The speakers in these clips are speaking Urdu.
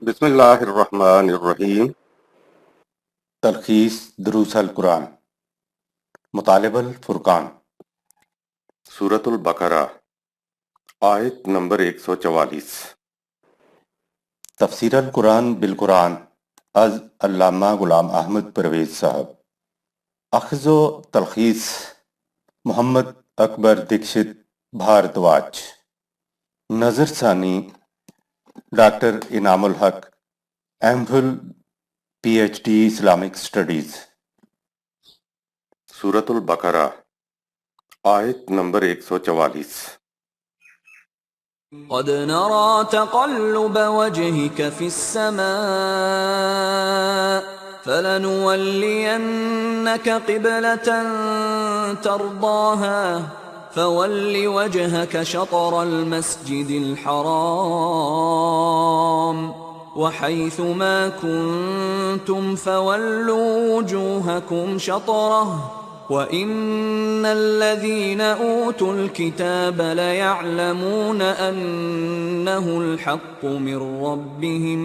بسم اللہ الرحمن الرحیم۔ تلخیص دروس القرآن، مطالب الفرقان۔ سورۃ البقرہ، آیت نمبر 144۔ تفسیر القرآن بالقرآن از علامہ غلام احمد پرویز صاحب۔ اخذ و تلخیص محمد اکبر دکشت بھارتواج۔ نظر ثانی doctor Inam Ulhaq, M Phil P H D Islamic studies. سورۃ البقرہ، آیت نمبر 144۔ قد نرى تقلب وجهك في السماء فلنولينك قبلة ترضاها فول وجهك شطر المسجد الحرام وحيث ما كنتم فولوا وجوهكم شطره وَإِنَّ الَّذِينَ أُوتُوا الْكِتَابَ لَيَعْلَمُونَ أَنَّهُ الْحَقُّ مِنْ رَبِّهِمْ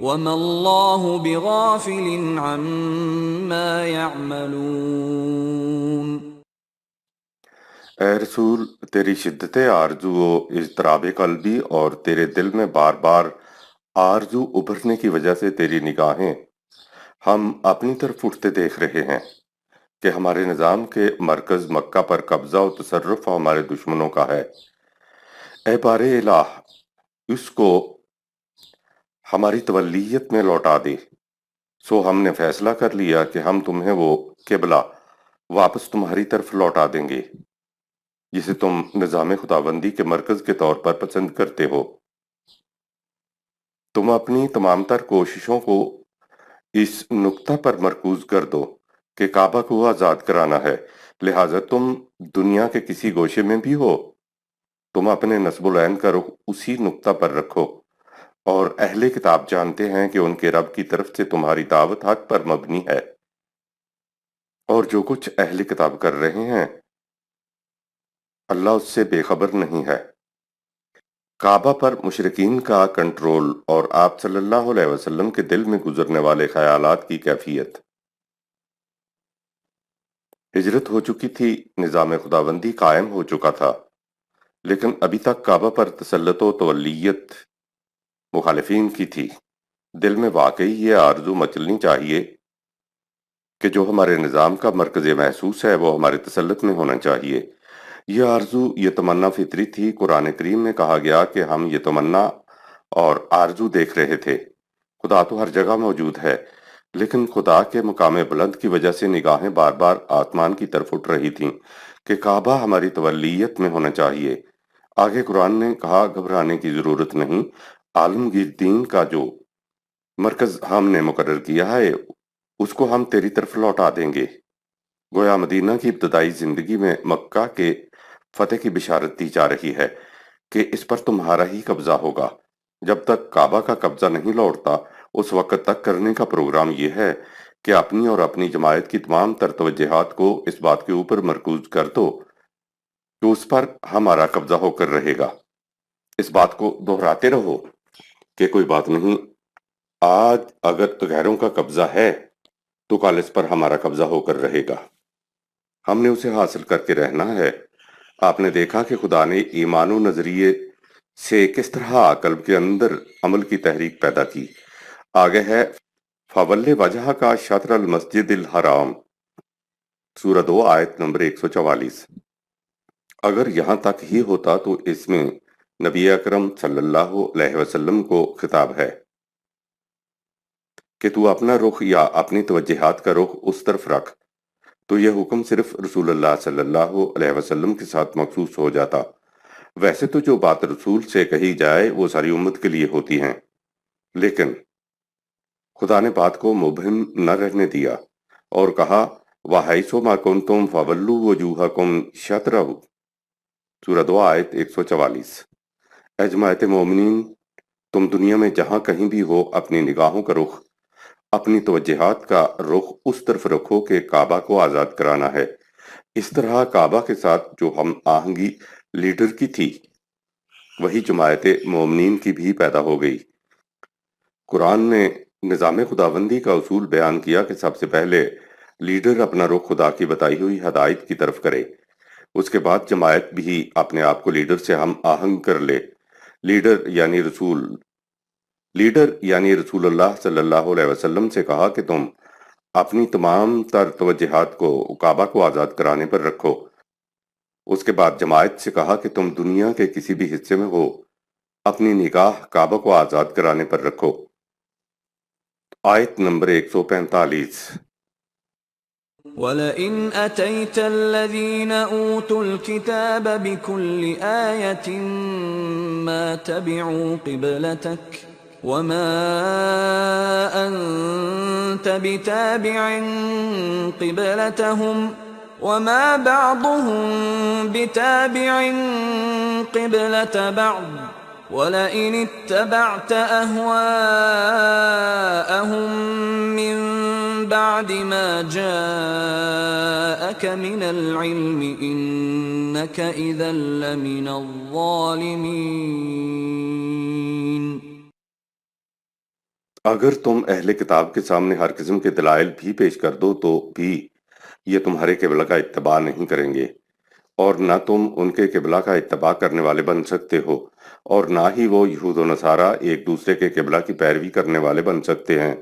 وَمَا اللَّهُ بِغَافِلٍ عَمَّا يَعْمَلُونَ۔ اے رسول، تیری شدت آرزو و اضطراب قلبی اور تیرے دل میں بار بار آرزو ابھرنے کی وجہ سے تیری نگاہیں ہم اپنی طرف اٹھتے دیکھ رہے ہیں کہ ہمارے نظام کے مرکز مکہ پر قبضہ و تصرف ہمارے دشمنوں کا ہے۔ اے بار الہ، اس کو ہماری تولیت میں لوٹا دے۔ سو ہم نے فیصلہ کر لیا کہ ہم تمہیں وہ قبلہ واپس تمہاری طرف لوٹا دیں گے جسے تم نظام خداوندی کے مرکز کے طور پر پسند کرتے ہو۔ تم اپنی تمام تر کوششوں کو اس نقطہ پر مرکوز کر دو کہ کعبہ کو آزاد کرانا ہے، لہٰذا تم دنیا کے کسی گوشے میں بھی ہو، تم اپنے نصب العین کا رخ اسی نقطہ پر رکھو، اور اہل کتاب جانتے ہیں کہ ان کے رب کی طرف سے تمہاری دعوت حق پر مبنی ہے، اور جو کچھ اہل کتاب کر رہے ہیں اللہ اس سے بے خبر نہیں ہے۔ کعبہ پر مشرکین کا کنٹرول اور آپ صلی اللہ علیہ وسلم کے دل میں گزرنے والے خیالات کی کیفیت۔ ہجرت ہو چکی تھی، نظام خداوندی قائم ہو چکا تھا، لیکن ابھی تک کعبہ پر تسلط و تولیت مخالفین کی تھی۔ دل میں واقعی یہ آرزو مچلنی چاہیے کہ جو ہمارے نظام کا مرکز محسوس ہے وہ ہمارے تسلط میں ہونا چاہیے۔ یہ آرزو، یہ تمنا فطری تھی۔ قرآن کریم میں کہا گیا کہ ہم یہ تمنا اور آرزو دیکھ رہے تھے۔ خدا تو ہر جگہ موجود ہے، لیکن خدا کے مقام بلند کی وجہ سے نگاہیں بار بار آسمان کی طرف اٹھ رہی تھیں کہ کعبہ ہماری تولیت میں ہونا چاہیے۔ آگے قرآن نے کہا گھبرانے کی ضرورت نہیں، عالمگیر دین کا جو مرکز ہم نے مقرر کیا ہے اس کو ہم تیری طرف لوٹا دیں گے۔ گویا مدینہ کی ابتدائی زندگی میں مکہ کے فتح کی بشارت دی جا رہی ہے کہ اس پر تمہارا ہی قبضہ ہوگا۔ جب تک کعبہ کا قبضہ نہیں لوٹتا اس وقت تک کرنے کا پروگرام یہ ہے کہ اپنی اور اپنی جماعت کی تمام تر توجہات کو اس بات کے اوپر مرکوز کر دو کہ اس پر ہمارا قبضہ ہو کر رہے گا۔ اس بات کو دہراتے رہو کہ کوئی بات نہیں، آج اگر غیروں کا قبضہ ہے تو کل اس پر ہمارا قبضہ ہو کر رہے گا، ہم نے اسے حاصل کر کے رہنا ہے۔ آپ نے دیکھا کہ خدا نے ایمان و نظریے سے کس طرح قلب کے اندر عمل کی تحریک پیدا کی۔ آگے ہے فَوَلِّ وَجْهَكَ شَطْرَ الْمَسْجِدِ الْحَرَامِ، سورہ 2 آیت نمبر 144۔ اگر یہاں تک ہی ہوتا تو اس میں نبی اکرم صلی اللہ علیہ وسلم کو خطاب ہے کہ تو اپنا رخ یا اپنی توجہات کا رخ اس طرف رکھ، تو یہ حکم صرف رسول اللہ صلی اللہ علیہ وسلم کے ساتھ مخصوص ہو جاتا۔ ویسے تو جو بات رسول سے کہی جائے وہ ساری امت کے لیے ہوتی ہیں، لیکن خدا نے بات کو مبہم نہ رہنے دیا اور کہا وَحَيْثُ مَا كُنْتُمْ فَوَلُّوا وُجُوهَكُمْ شَطْرَهُ، سورہ 2 آیت 144۔ اے جماعت مومنین، تم دنیا میں جہاں کہیں بھی ہو اپنی نگاہوں کا رخ، اپنی توجہات کا رخ اس طرف رکھو کہ کعبہ کو آزاد کرانا ہے۔ اس طرح کعبہ کے ساتھ جو ہم آہنگی لیڈر کی تھی وہی جماعت مومنین کی بھی پیدا ہو گئی۔ قرآن نے نظام خداوندی کا اصول بیان کیا کہ سب سے پہلے لیڈر اپنا رخ خدا کی بتائی ہوئی ہدایت کی طرف کرے، اس کے بعد جماعت بھی اپنے آپ کو لیڈر سے ہم آہنگ کر لے۔ لیڈر یعنی رسول اللہ صلی اللہ علیہ وسلم سے کہا کہ تم اپنی تمام تر توجہات کو کعبہ کو آزاد کرانے پر رکھو۔ اس کے بعد جماعت سے کہا کہ تم دنیا کے کسی بھی حصے میں ہو، اپنی نگاہ کعبہ کو آزاد کرانے پر رکھو۔ آیت نمبر 145۔ وَلَئِنْ أَتَيْتَ الَّذِينَ أُوتُوا الْكِتَابَ بِكُلِّ آيَةٍ مَا تَبِعُوا قِبْلَتَكَ وَمَا أَنْتَ بِتَابِعٍ قِبْلَتَهُمْ وَمَا بَعْضُهُمْ بِتَابِعٍ قِبْلَةَ بَعْضٍ وَلَئِنِ اتَّبَعْتَ أَهْوَاءَهُمْ مِنْ بَعْدِ مَا جَاءَكَ مِنَ الْعِلْمِ إِنَّكَ إِذًا لَّمِنَ الظَّالِمِينَ۔ اگر تم اہل کتاب کے سامنے ہر قسم کے دلائل بھی پیش کر دو تو بھی یہ تمہارے قبلہ کا اتباع نہیں کریں گے، اور نہ تم ان کے قبلہ کا اتباع کرنے والے بن سکتے ہو، اور نہ ہی وہ یہود و نصارہ ایک دوسرے کے قبلہ کی پیروی کرنے والے بن سکتے ہیں۔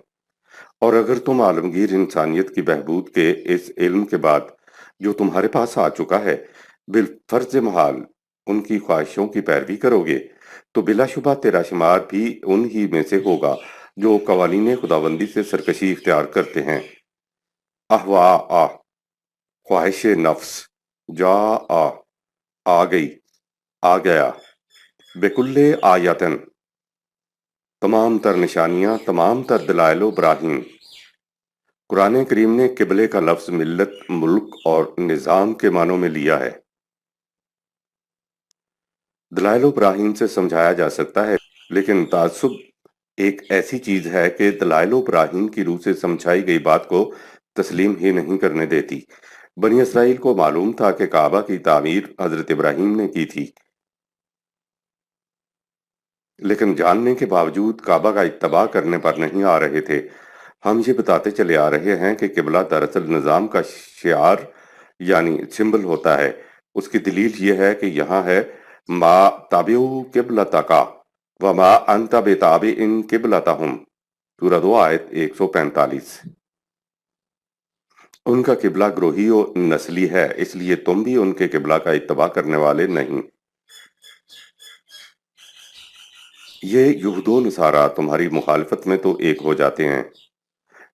اور اگر تم عالمگیر انسانیت کی بہبود کے اس علم کے بعد جو تمہارے پاس آ چکا ہے بالفرض محال ان کی خواہشوں کی پیروی کرو گے تو بلا شبہ تیرا شمار بھی ان ہی میں سے ہوگا جو قوانین خداوندی سے سرکشی اختیار کرتے ہیں۔ احوا خواہش نفس، جا آ گئی، آ گیا، بکل آیتن تمام تر نشانیاں، تمام تر دلائل و براہین۔ قرآن کریم نے قبلے کا لفظ ملت، ملک اور نظام کے معنوں میں لیا ہے۔ دلائل و براہین سے سمجھایا جا سکتا ہے، لیکن تعصب ایک ایسی چیز ہے کہ دلائل و براہین کی روح سے سمجھائی گئی بات کو تسلیم ہی نہیں کرنے دیتی۔ بنی اسرائیل کو معلوم تھا کہ کعبہ کی تعمیر حضرت ابراہیم نے کی تھی، لیکن جاننے کے باوجود کعبہ کا اتباع کرنے پر نہیں آ رہے تھے۔ ہم یہ بتاتے چلے آ رہے ہیں کہ قبلہ دراصل نظام کا شعار یعنی سمبل ہوتا ہے۔ اس کی دلیل یہ ہے کہ یہاں ہے ما تابعو قبلتک وما انت بتابع قبلتہم، سورہ 2 آیت 145۔ ان کا قبلہ گروہی و نسلی ہے، اس لیے تم بھی ان کے قبلہ کا اتباع کرنے والے نہیں۔ یہ یہود و نصارہ تمہاری مخالفت میں تو ایک ہو جاتے ہیں،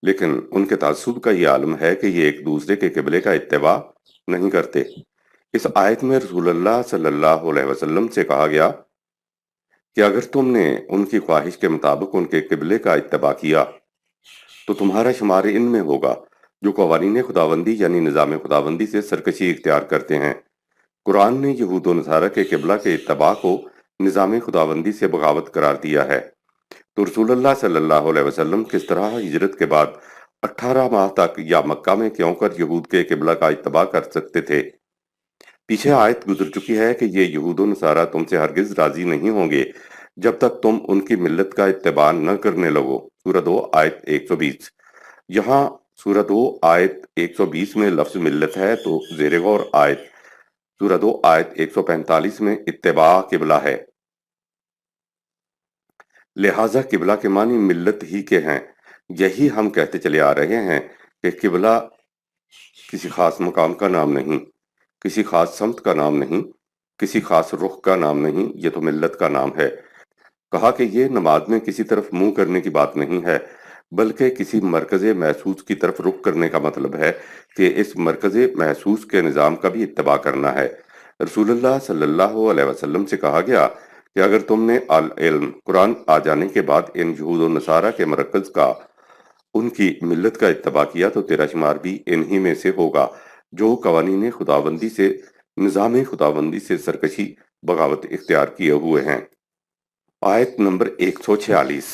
لیکن ان کے تعصب کا یہ عالم ہے کہ یہ ایک دوسرے کے قبلے کا اتباع نہیں کرتے۔ اس آیت میں رسول اللہ صلی اللہ علیہ وسلم سے کہا گیا کہ اگر تم نے ان کی خواہش کے مطابق ان کے قبلے کا اتباع کیا تو تمہارا شمار ان میں ہوگا جو قوانین خداوندی یعنی نظام خداوندی سے سرکشی اختیار کرتے ہیں۔ قرآن نے یہود و نصارہ کے قبلہ کے اتباع کو نظام خداوندی سے بغاوت قرار دیا ہے، تو رسول اللہ صلی اللہ علیہ وسلم کس طرح ہجرت کے بعد 18 ماہ تک یا مکہ میں کیوں کر یہود کے قبلہ کا اتباع کر سکتے تھے؟ پیچھے آیت گزر چکی ہے کہ یہ یہود و نصارہ تم سے ہرگز راضی نہیں ہوں گے جب تک تم ان کی ملت کا اتباع نہ کرنے لگو، سورہ 2 آیت 120۔ یہاں سورہ 2 آیت 120 میں لفظ ملت ہے تو زیر غور آیت سورہ 2 آیت 145 میں اتباع قبلہ ہے۔ لہٰذا قبلہ کے معنی ملت ہی کے ہیں۔ یہی ہم کہتے چلے آ رہے ہیں کہ قبلہ کسی خاص مقام کا نام نہیں، کسی خاص سمت کا نام نہیں، کسی خاص رخ کا نام نہیں، یہ تو ملت کا نام ہے۔ کہا کہ یہ نماز میں کسی طرف منہ کرنے کی بات نہیں ہے، بلکہ کسی مرکز محسوس کی طرف رخ کرنے کا مطلب ہے کہ اس مرکز محسوس کے نظام کا بھی اتباع کرنا ہے۔ رسول اللہ صلی اللہ علیہ وسلم سے کہا گیا کہ اگر تم نے العلم قرآن آ جانے کے بعد ان یہود و نصارہ کے مرکز کا، ان کی ملت کا اتباع کیا تو تیرا شمار بھی انہی میں سے ہوگا جو قوانین خداوندی سے، نظام خداوندی سے سرکشی بغاوت اختیار کیے ہوئے ہیں۔ آیت نمبر 146۔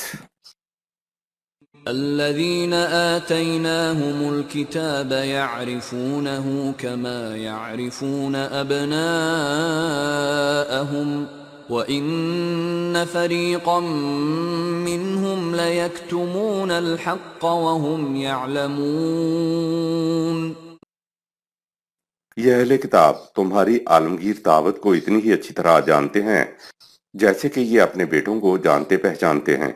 الذين آتيناهم الكتاب يعرفونه كما يعرفون أبناءهم وَإِنَّ فَرِيقًا مِّنْهُمْ لَيَكْتُمُونَ الْحَقَّ وَهُمْ يَعْلَمُونَ۔ یہ اہل کتاب تمہاری عالمگیر دعوت کو اتنی ہی اچھی طرح جانتے ہیں جیسے کہ یہ اپنے بیٹوں کو جانتے پہچانتے ہیں،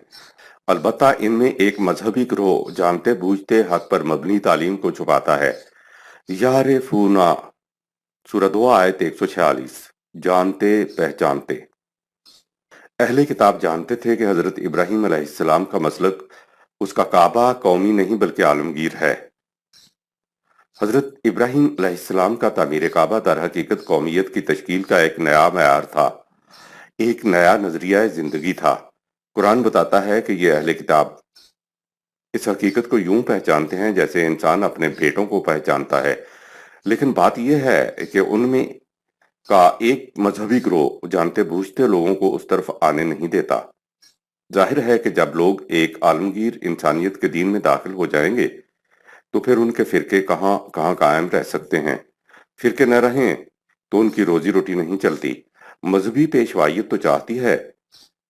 البتہ ان میں ایک مذہبی گروہ جانتے بوجھتے حق پر مبنی تعلیم کو چھپاتا ہے۔ یعرفونا سورہ 2 آیت 146، جانتے پہچانتے۔ اہل کتاب جانتے تھے کہ حضرت ابراہیم علیہ السلام کا مسلک اس کا کعبہ قومی نہیں بلکہ عالمگیر ہے۔ حضرت ابراہیم علیہ السلام کا تعمیر کعبہ در حقیقت قومیت کی تشکیل کا ایک نیا معیار تھا، ایک نیا نظریہ زندگی تھا۔ قرآن بتاتا ہے کہ یہ اہل کتاب اس حقیقت کو یوں پہچانتے ہیں جیسے انسان اپنے بیٹوں کو پہچانتا ہے، لیکن بات یہ ہے کہ ان میں کا ایک مذہبی گروہ جانتے بوجھتے لوگوں کو اس طرف آنے نہیں دیتا۔ ظاہر ہے کہ جب لوگ ایک عالمگیر انسانیت کے دین میں داخل ہو جائیں گے تو پھر ان کے فرقے کہاں کہاں قائم رہ سکتے ہیں۔ فرقے نہ رہیں تو ان کی روزی روٹی نہیں چلتی۔ مذہبی پیشوائیت تو چاہتی ہے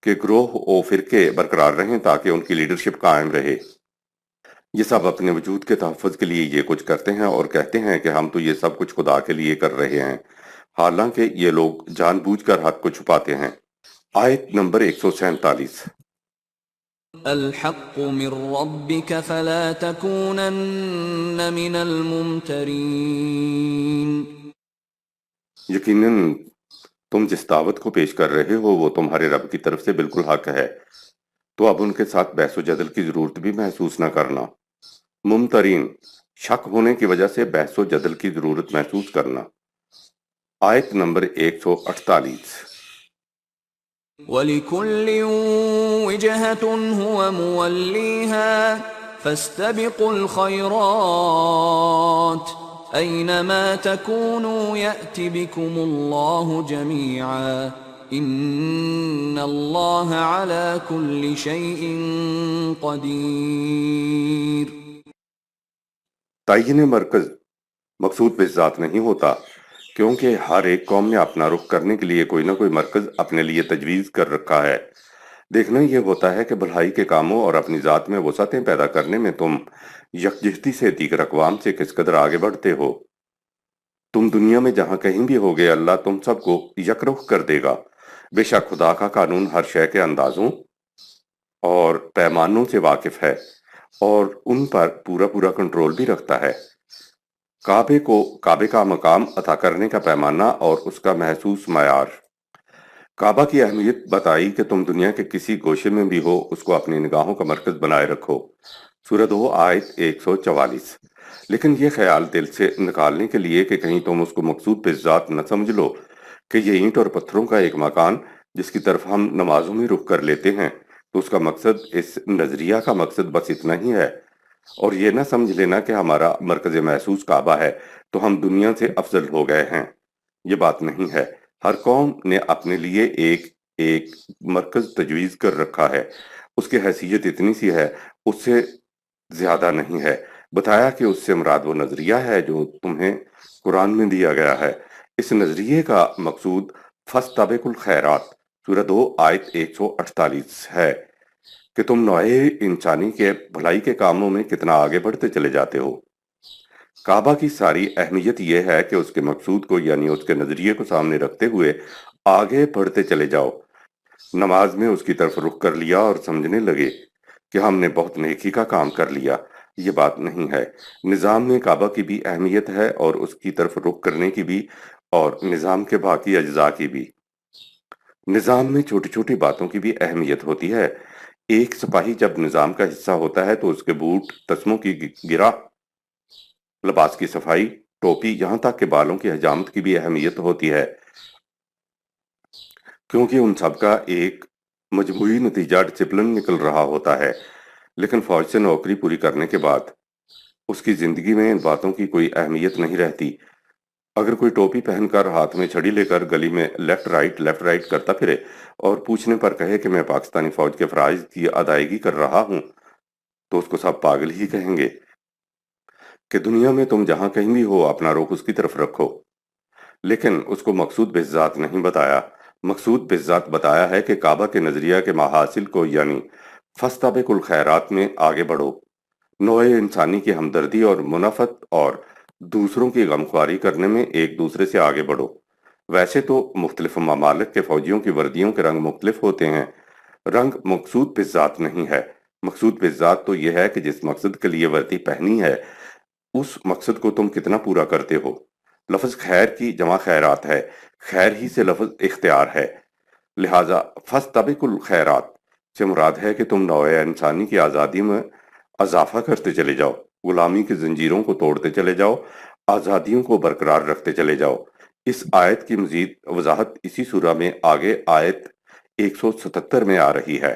کہ گروہ و فرقے برقرار رہیں تاکہ ان کی لیڈرشپ قائم رہے۔ یہ سب اپنے وجود کے تحفظ کے لیے یہ کچھ کرتے ہیں اور کہتے ہیں کہ ہم تو یہ سب کچھ خدا کے لیے کر رہے ہیں، حالانکہ یہ لوگ جان بوجھ کر حق کو چھپاتے ہیں۔ آیت نمبر 147۔ الحق من ربك فلا تكونن من الممترين۔ یقیناً تم جس دعوت کو پیش کر رہے ہو وہ تمہارے رب کی طرف سے بالکل حق ہے، تو اب ان کے ساتھ بحث و جدل کی ضرورت بھی محسوس نہ کرنا۔ ممترین، شک ہونے کی وجہ سے بحث و جدل کی ضرورت محسوس کرنا۔ آیت نمبر 148۔ وَلِكُلٍّ وِجْهَةٌ هُوَ مُوَلِّيهَا فَاسْتَبِقُوا الْخَيْرَاتِ أَيْنَمَا تَكُونُوا يَأْتِ بِكُمُ اللَّهُ جَمِيعًا إِنَّ اللَّهَ عَلَى كُلِّ شَيْءٍ قَدِيرٌ۔ تعین مرکز مقصود بے ذات نہیں ہوتا، کیونکہ ہر ایک قوم نے اپنا رخ کرنے کے لیے کوئی نہ کوئی مرکز اپنے لیے تجویز کر رکھا ہے۔ دیکھنا یہ ہوتا ہے کہ بھلائی کے کاموں اور اپنی ذات میں وسعتیں پیدا کرنے میں تم یکجہتی سے دیگر اقوام سے کس قدر آگے بڑھتے ہو۔ تم دنیا میں جہاں کہیں بھی ہوگے اللہ تم سب کو یک رخ کر دے گا۔ بے شک خدا کا قانون ہر شے کے اندازوں اور پیمانوں سے واقف ہے اور ان پر پورا پورا کنٹرول بھی رکھتا ہے۔ کعبے کا مقام عطا کرنے کا پیمانہ اور اس کا محسوس معیار۔ کعبہ کی اہمیت بتائی کہ تم دنیا کے کسی گوشے میں بھی ہو اس کو اپنی نگاہوں کا مرکز بنائے رکھو۔ سورہ 2 آیت 144۔ لیکن یہ خیال دل سے نکالنے کے لیے کہ کہیں تم اس کو مقصود بے ذات نہ سمجھ لو کہ یہ اینٹ اور پتھروں کا ایک مکان جس کی طرف ہم نمازوں میں رخ کر لیتے ہیں، تو اس کا مقصد، اس نظریہ کا مقصد بس اتنا ہی ہے، اور یہ نہ سمجھ لینا کہ ہمارا مرکز محسوس کعبہ ہے تو ہم دنیا سے افضل ہو گئے ہیں۔ یہ بات نہیں ہے۔ ہر قوم نے اپنے لیے ایک مرکز تجویز کر رکھا ہے، اس کی حیثیت اتنی سی ہے، اس سے زیادہ نہیں ہے۔ بتایا کہ اس سے مراد وہ نظریہ ہے جو تمہیں قرآن میں دیا گیا ہے۔ اس نظریے کا مقصود فَاسْتَبِقُوا الْخَيْرَاتِ سورہ 2 آیت 148 ہے کہ تم نوع انسانی کے بھلائی کے کاموں میں کتنا آگے بڑھتے چلے جاتے ہو۔ کعبہ کی ساری اہمیت یہ ہے کہ اس کے مقصود کو یعنی اس کے نظریے کو سامنے رکھتے ہوئے آگے بڑھتے چلے جاؤ۔ نماز میں اس کی طرف رخ کر لیا اور سمجھنے لگے کہ ہم نے بہت نیکی کا کام کر لیا، یہ بات نہیں ہے۔ نظام میں کعبہ کی بھی اہمیت ہے اور اس کی طرف رخ کرنے کی بھی، اور نظام کے باقی اجزاء کی بھی۔ نظام میں چھوٹی چھوٹی باتوں کی بھی اہمیت ہوتی ہے۔ ایک سپاہی جب نظام کا حصہ ہوتا ہے تو اس کے بوٹ، تسموں کی گرہ، لباس کی صفائی، ٹوپی، یہاں تک کہ بالوں کی حجامت کی بھی اہمیت ہوتی ہے، کیونکہ ان سب کا ایک مجموعی نتیجہ ڈسپلن نکل رہا ہوتا ہے۔ لیکن فوج سے نوکری پوری کرنے کے بعد اس کی زندگی میں ان باتوں کی کوئی اہمیت نہیں رہتی۔ اگر کوئی ٹوپی پہن کر ہاتھ میں چھڑی لے کر گلی میں لیفٹ رائٹ کرتا پھرے اور پوچھنے پر کہے کہ میں پاکستانی فوج کے فرائض کی ادائیگی کر رہا ہوں، تو اس کو سب پاگل ہی کہیں گے۔ کہ دنیا میں تم جہاں کہیں بھی ہو اپنا رخ اس کی طرف رکھو، لیکن اس کو مقصود بے ذات نہیں بتایا، مقصود بالذات بتایا ہے کہ کعبہ کے نظریہ کے محاصل کو یعنی فاستبقوا الخیرات میں آگے بڑھو، نوع انسانی کی ہمدردی اور منافت اور دوسروں کی غمخواری کرنے میں ایک دوسرے سے آگے بڑھو۔ ویسے تو مختلف ممالک کے فوجیوں کی وردیوں کے رنگ مختلف ہوتے ہیں، رنگ مقصود بالذات نہیں ہے۔ مقصود بالذات تو یہ ہے کہ جس مقصد کے لیے وردی پہنی ہے اس مقصد کو تم کتنا پورا کرتے ہو۔ لفظ خیر کی جمع خیرات ہے، خیر ہی سے لفظ اختیار ہے، لہٰذا فاستبقوا الخیرات سے مراد ہے کہ تم نوع انسانی کی آزادی میں اضافہ کرتے چلے جاؤ، غلامی کی زنجیروں کو توڑتے چلے جاؤ، آزادیوں کو برقرار رکھتے چلے جاؤ۔ اس آیت کی مزید وضاحت اسی سورہ میں آگے آیت 177 میں آ رہی ہے۔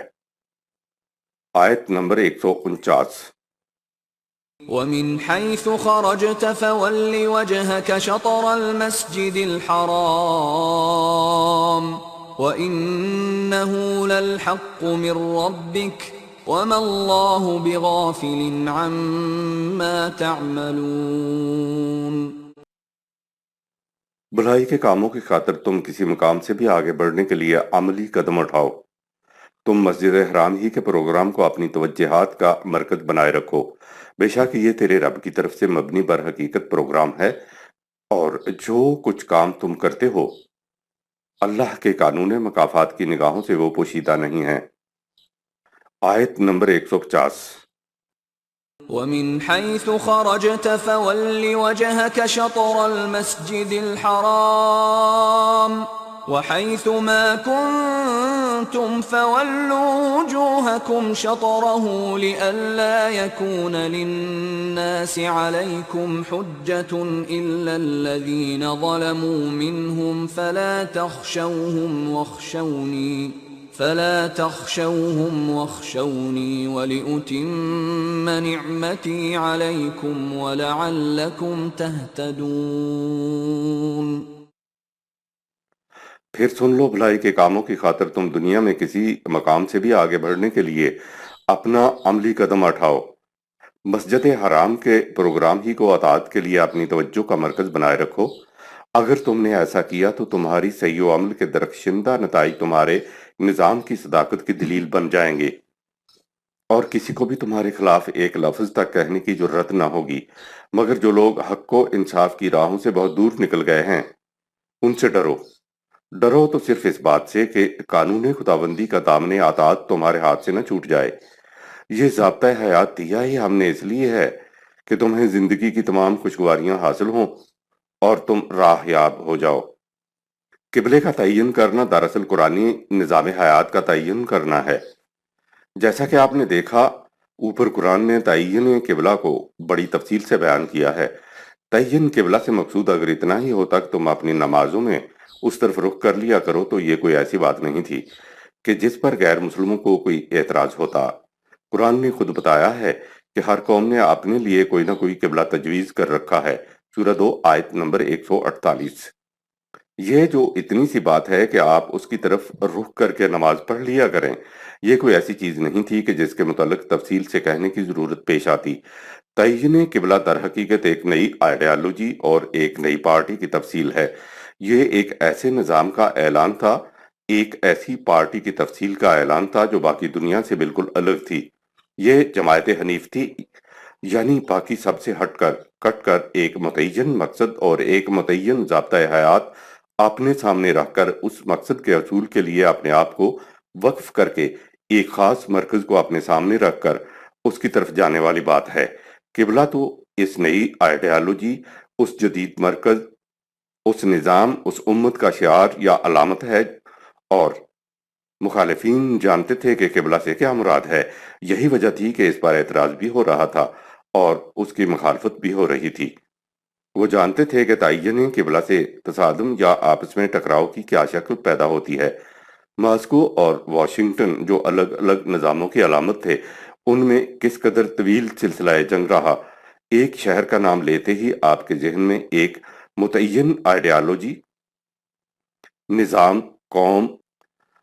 آیت نمبر 149۔ ومن حيث خرجت فول وجهك شطر المسجد الحرام وإنه للحق من ربك وما الله بغافل عما تعملون۔ بھلائی کے کاموں کی خاطر تم کسی مقام سے بھی آگے بڑھنے کے لیے عملی قدم اٹھاؤ۔ تم مسجد حرام ہی کے پروگرام کو اپنی توجہات کا مرکز بنائے رکھو، بے شک یہ تیرے رب کی طرف سے مبنی بر حقیقت پروگرام ہے، اور جو کچھ کام تم کرتے ہو اللہ کے قانون مکافات کی نگاہوں سے وہ پوشیدہ نہیں ہیں۔ آیت نمبر 150۔ ومن حيث خرجت فول وجهك شطر المسجد الحرام وحيث ما كنتم فولوا وجوهكم شطره لئلا يكون للناس عليكم حجة إلا الذين ظلموا منهم فلا تخشوهم واخشوني ولأتم نعمتي عليكم ولعلكم تهتدون۔ پھر سن لو، بھلائی کے کاموں کی خاطر تم دنیا میں کسی مقام سے بھی آگے بڑھنے کے لیے اپنا عملی قدم اٹھاؤ۔ مسجد حرام کے پروگرام ہی کو اطاعت کے لیے اپنی توجہ کا مرکز بنائے رکھو۔ اگر تم نے ایسا کیا تو تمہاری صحیح و عمل کے درخشندہ نتائج تمہارے نظام کی صداقت کی دلیل بن جائیں گے، اور کسی کو بھی تمہارے خلاف ایک لفظ تک کہنے کی جرت نہ ہوگی، مگر جو لوگ حق و انصاف کی راہوں سے بہت دور نکل گئے ہیں ان سے ڈرو۔ ڈرو تو صرف اس بات سے کہ قانون خداوندی کا دامن اطاعت تمہارے ہاتھ سے نہ چھوٹ جائے۔ یہ ضابطہ حیات دیا ہی ہم نے اس لیے ہے کہ تمہیں زندگی کی تمام خوشگواریاں حاصل ہوں اور تم راہ یاب ہو جاؤ۔ قبلے کا تعین کرنا دراصل قرآنی نظام حیات کا تعین کرنا ہے۔ جیسا کہ آپ نے دیکھا، اوپر قرآن نے تعین قبلہ کو بڑی تفصیل سے بیان کیا ہے۔ تعین قبلہ سے مقصود اگر اتنا ہی ہوتا کہ تم اپنی نمازوں میں اس طرف رخ کر لیا کرو تو یہ کوئی ایسی بات نہیں تھی کہ جس پر غیر مسلموں کو کوئی اعتراض ہوتا۔ قرآن نے خود بتایا ہے کہ ہر قوم نے اپنے لیے کوئی نہ کوئی قبلہ تجویز کر رکھا ہے، سورہ 2 آیت نمبر 148۔ یہ جو اتنی سی بات ہے کہ آپ اس کی طرف رخ کر کے نماز پڑھ لیا کریں، یہ کوئی ایسی چیز نہیں تھی کہ جس کے متعلق تفصیل سے کہنے کی ضرورت پیش آتی۔ تعین قبلہ در حقیقت ایک نئی آئیڈیالوجی اور ایک نئی پارٹی کی تفصیل ہے۔ یہ ایک ایسے نظام کا اعلان تھا، ایک ایسی پارٹی کی تفصیل کا اعلان تھا جو باقی دنیا سے بالکل الگ تھی۔ یہ جماعت حنیف تھی، یعنی باقی سب سے کٹ کر ایک متعین مقصد اور ایک متعین ضابطۂ حیات اپنے سامنے رکھ کر اس مقصد کے حصول کے لیے اپنے آپ کو وقف کر کے ایک خاص مرکز کو اپنے سامنے رکھ کر اس کی طرف جانے والی بات ہے۔ قبلہ تو اس نئی آئیڈیالوجی، اس جدید مرکز، اس نظام، اس امت کا شعار یا علامت ہے، اور مخالفین جانتے تھے کہ قبلہ سے کیا مراد ہے۔ یہی وجہ تھی کہ اس پر اعتراض بھی ہو رہا تھا اور اس کی مخالفت بھی ہو رہی تھی۔ وہ جانتے تھے کہ تعین قبلہ سے تصادم یا آپس میں ٹکراؤ کی کیا شکل پیدا ہوتی ہے۔ ماسکو اور واشنگٹن جو الگ الگ نظاموں کی علامت تھے، ان میں کس قدر طویل سلسلہ جنگ رہا۔ ایک شہر کا نام لیتے ہی آپ کے ذہن میں ایک متعین آئیڈیالوجی، نظام، قوم،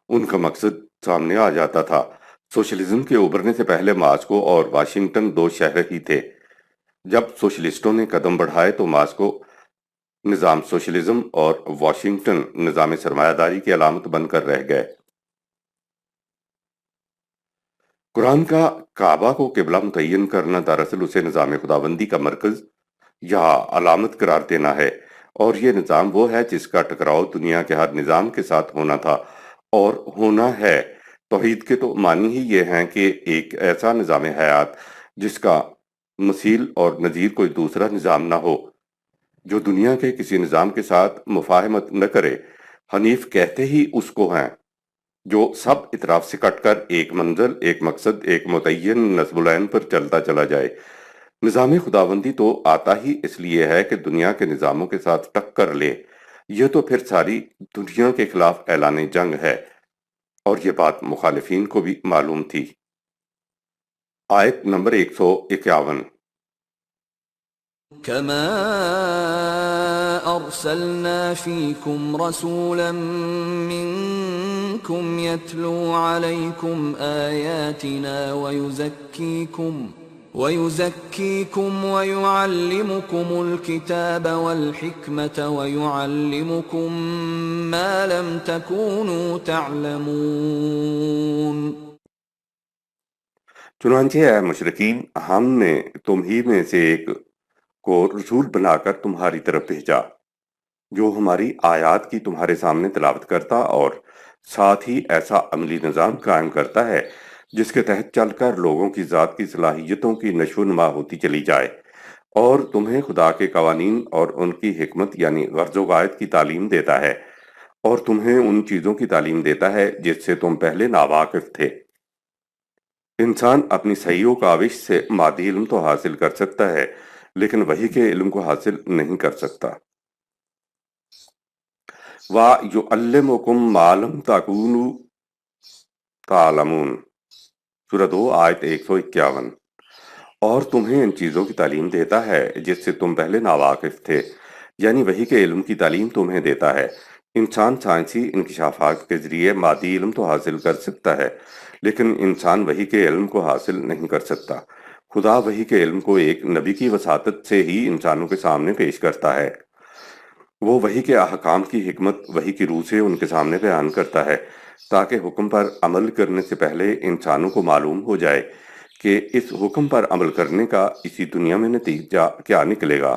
ان کا مقصد سامنے آ جاتا تھا۔ سوشلزم کے ابھرنے سے پہلے ماسکو اور واشنگٹن دو شہر ہی تھے۔ جب سوشلسٹوں نے قدم بڑھائے تو ماسکو نظام سوشلزم اور واشنگٹن نظام سرمایہ داری کی علامت بن کر رہ گئے۔ قرآن کا کعبہ کو قبلہ متعین کرنا دراصل اسے نظام خداوندی کا مرکز یا علامت قرار دینا ہے، اور یہ نظام وہ ہے جس کا ٹکراؤ دنیا کے ہر نظام کے ساتھ ہونا تھا اور ہونا ہے۔ توحید کے تو معنی ہی یہ ہیں کہ ایک ایسا نظام حیات جس کا مثیل اور نظیر کوئی دوسرا نظام نہ ہو، جو دنیا کے کسی نظام کے ساتھ مفاہمت نہ کرے۔ حنیف کہتے ہی اس کو ہیں جو سب اطراف سے کٹ کر ایک منزل، ایک مقصد، ایک متعین نصب العین پر چلتا چلا جائے۔ نظام خداوندی تو آتا ہی اس لیے ہے کہ دنیا کے نظاموں کے ساتھ ٹکر لے، یہ تو پھر ساری دنیا کے خلاف اعلان جنگ ہے، اور یہ بات مخالفین کو بھی معلوم تھی۔ آیت نمبر 151۔ كما أرسلنا فيكم رسولا منكم يتلو عليكم آياتنا ويزكيكم ويعلمكم الكتاب والحكمة ويعلمكم ما لم تكونوا تعلمون۔ چنانچہ اے مشرکین، ہم نے تم ہی میں سے ایک کو رسول بنا کر تمہاری طرف بھیجا، جو ہماری آیات کی تمہارے سامنے تلاوت کرتا اور ساتھ ہی ایسا عملی نظام قائم کرتا ہے جس کے تحت چل کر لوگوں کی ذات کی صلاحیتوں کی نشو و نما ہوتی چلی جائے، اور تمہیں خدا کے قوانین اور ان کی حکمت یعنی غرض و غایت کی تعلیم دیتا ہے، اور تمہیں ان چیزوں کی تعلیم دیتا ہے جس سے تم پہلے ناواقف تھے۔ انسان اپنی صحیح و کاوش سے مادی علم تو حاصل کر سکتا ہے، لیکن وحی کے علم کو حاصل نہیں کر سکتا۔ وَيُعَلِّمُكُم مَّا لَمْ تَكُونُوا تَعْلَمُونَ، سورہ 2 آیت 151۔ اور تمہیں ان چیزوں کی تعلیم دیتا ہے جس سے تم پہلے ناواقف تھے، یعنی وحی کے علم کی تعلیم تمہیں دیتا ہے۔ انسان سائنسی انکشافات کے ذریعے مادی علم تو حاصل کر سکتا ہے، لیکن انسان وحی کے علم کو حاصل نہیں کر سکتا۔ خدا وحی کے علم کو ایک نبی کی وساطت سے ہی انسانوں کے سامنے پیش کرتا ہے۔ وہ وحی کے احکام کی حکمت وحی کی روح سے ان کے سامنے بیان کرتا ہے، تاکہ حکم پر عمل کرنے سے پہلے انسانوں کو معلوم ہو جائے کہ اس حکم پر عمل کرنے کا اسی دنیا میں نتیجہ کیا نکلے گا۔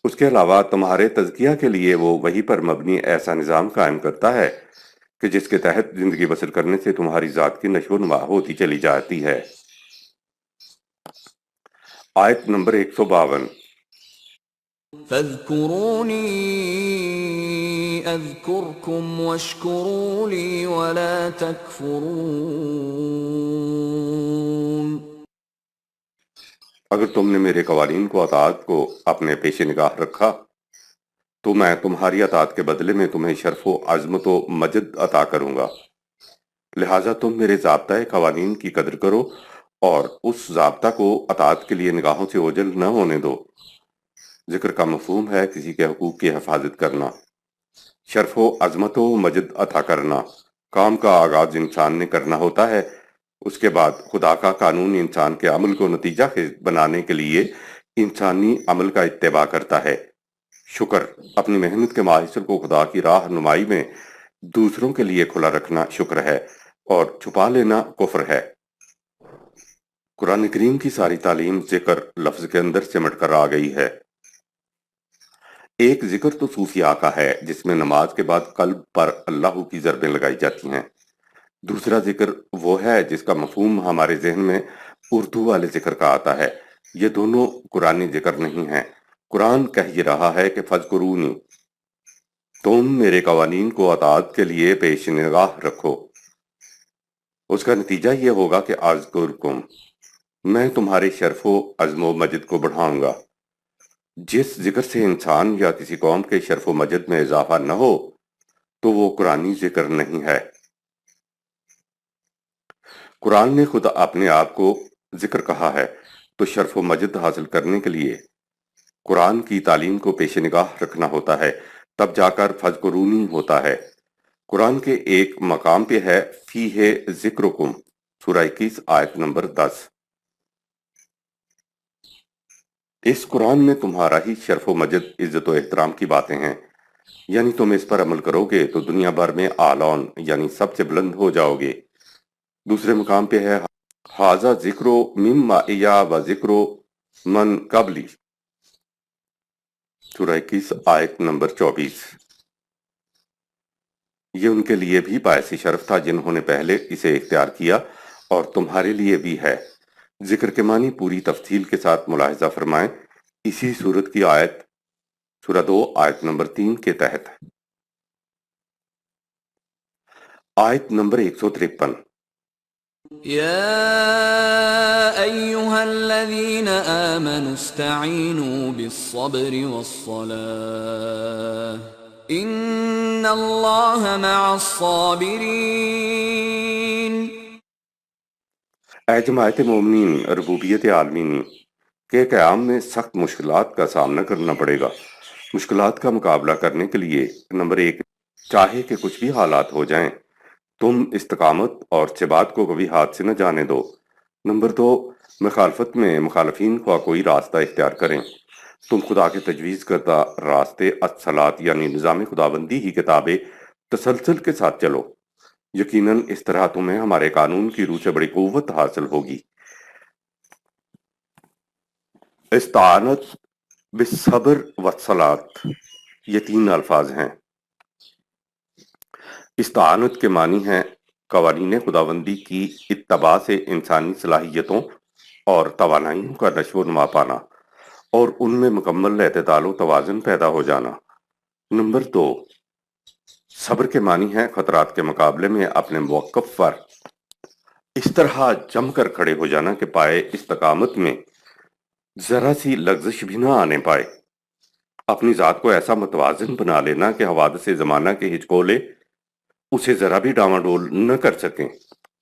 اس کے علاوہ تمہارے تزکیہ کے لیے وہ وحی پر مبنی ایسا نظام قائم کرتا ہے کہ جس کے تحت زندگی بسر کرنے سے تمہاری ذات کی نشو و نما ہوتی چلی جاتی ہے۔ آیت نمبر 152۔ فاذكروني اذكركم واشكروا لي ولا تكفرون۔ اگر تم نے میرے قوانین کو اطاعت کو اپنے پیش نگاہ رکھا تو میں تمہاری اطاعت کے بدلے میں تمہیں شرف و عظمت و مجد عطا کروں گا، لہٰذا تم میرے ضابطۂ قوانین کی قدر کرو اور اس ضابطہ کو اطاعت کے لیے نگاہوں سے اوجھل نہ ہونے دو۔ ذکر کا مفہوم ہے کسی کے حقوق کی حفاظت کرنا۔ شرف و عظمت و مجد عطا کرنا کام کا آغاز انسان نے کرنا ہوتا ہے، اس کے بعد خدا کا قانون انسان کے عمل کو نتیجہ خیز بنانے کے لیے انسانی عمل کا اتباع کرتا ہے۔ شکر اپنی محنت کے ماحصل کو خدا کی راہ نمائی میں دوسروں کے لیے کھلا رکھنا شکر ہے، اور چھپا لینا کفر ہے۔ قرآن کریم کی ساری تعلیم ذکر لفظ کے اندر سمٹ کر آ گئی ہے۔ ایک ذکر تو صوفیاء کا ہے جس میں نماز کے بعد قلب پر اللہ کی ضربیں لگائی جاتی ہیں۔ دوسرا ذکر وہ ہے جس کا مفہوم ہمارے ذہن میں اردو والے ذکر کا آتا ہے۔ یہ دونوں قرآنی ذکر نہیں ہیں۔ قرآن کہہ یہ رہا ہے کہ فَاذْكُرُونِی، تم میرے قوانین کو اطاعت کے لیے پیش نگاہ رکھو۔ اس کا نتیجہ یہ ہوگا کہ اذکرکم، میں تمہارے شرف و عظم و مجد کو بڑھاؤں گا۔ جس ذکر سے انسان یا کسی قوم کے شرف و مجد میں اضافہ نہ ہو تو وہ قرآنی ذکر نہیں ہے۔ قرآن نے خود اپنے آپ کو ذکر کہا ہے، تو شرف و مجد حاصل کرنے کے لیے قرآن کی تعلیم کو پیش نگاہ رکھنا ہوتا ہے، تب جا کر فَاذْكُرُونِی ہوتا ہے۔ قرآن کے ایک مقام پہ ہے فیہ ذکرکم، سورہ 21 آیت نمبر 10۔ اس قرآن میں تمہارا ہی شرف و مجد، عزت و احترام کی باتیں ہیں، یعنی تم اس پر عمل کرو گے تو دنیا بھر میں اعلون یعنی سب سے بلند ہو جاؤ گے۔ دوسرے مقام پہ ہے حاذا ذکر مم معیا و ذکر من قبلی، سورہ 21 آیت نمبر 24۔ یہ ان کے لیے بھی باعث شرف تھا جنہوں نے پہلے اسے اختیار کیا، اور تمہارے لیے بھی ہے۔ ذکر کے معنی پوری تفصیل کے ساتھ ملاحظہ فرمائیں اسی سورت کی آیت سورہ 2 آیت نمبر 3 کے تحت۔ آیت نمبر 153۔ يا أيها الذين آمنوا استعينوا بالصبر والصلاة إن الله مع الصابرين۔ اے جماعت مومنین، ربوبیت عالمینی کے قیام میں سخت مشکلات کا سامنا کرنا پڑے گا۔ مشکلات کا مقابلہ کرنے کے لیے نمبر 1، چاہے کہ کچھ بھی حالات ہو جائیں تم استقامت اور ثبات کو کبھی ہاتھ سے نہ جانے دو۔ نمبر 2، مخالفت میں مخالفین خواہ کوئی راستہ اختیار کریں، تم خدا کے تجویز کردہ راستے الصلاۃ یعنی نظام خداوندی ہی کے تابع تسلسل کے ساتھ چلو، یقیناً اس طرح تمہیں ہمارے قانون کی روح سے بڑی قوت حاصل ہوگی۔ استعانت بالصبر والصلاۃ، یہ 3 الفاظ ہیں۔ استعانت کے معنی ہیں قوانین خداوندی کی اتباع سے انسانی صلاحیتوں اور توانائیوں کا نشو و نما پانا اور ان میں مکمل اعتدال و توازن پیدا ہو جانا۔ نمبر 2، صبر کے معنی ہے خطرات کے مقابلے میں اپنے موقف پر اس طرح جم کر کھڑے ہو جانا کہ پائے استقامت میں ذرا سی لغزش بھی نہ آنے پائے، اپنی ذات کو ایسا متوازن بنا لینا کہ حوادث زمانہ کے ہچکولے اسے ذرا بھی ڈاواڈول نہ کر سکیں۔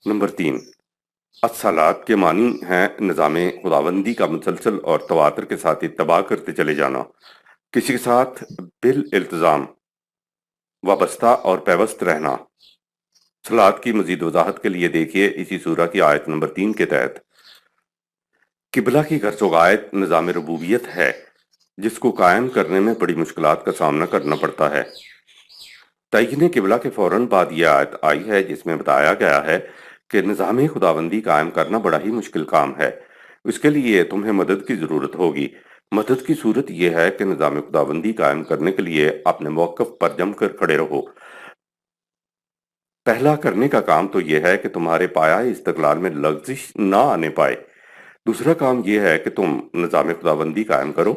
نمبر 3، الصلاۃ کے معنی ہیں نظام خداوندی کا مسلسل اور تواتر کے ساتھ اتباع کرتے چلے جانا، کسی کے ساتھ بالالتزام وابستہ اور پیوست رہنا۔ صلاۃ کی مزید وضاحت کے لیے دیکھیے اسی سورہ کی آیت نمبر 3 کے تحت۔ قبلہ کی غرض و غایت نظام ربوبیت ہے جس کو قائم کرنے میں بڑی مشکلات کا سامنا کرنا پڑتا ہے۔ تعین قبلہ کے فوراً بعد یہ آیت آئی ہے جس میں بتایا گیا ہے کہ نظام خداوندی قائم کرنا بڑا ہی مشکل کام ہے، اس کے لیے تمہیں مدد کی ضرورت ہوگی۔ مدد کی صورت یہ ہے کہ نظام خداوندی قائم کرنے کے لیے اپنے موقف پر جم کر کھڑے رہو۔ پہلا کرنے کا کام تو یہ ہے کہ تمہارے پایہ استقلال میں لغزش نہ آنے پائے۔ دوسرا کام یہ ہے کہ تم نظام خداوندی قائم کرو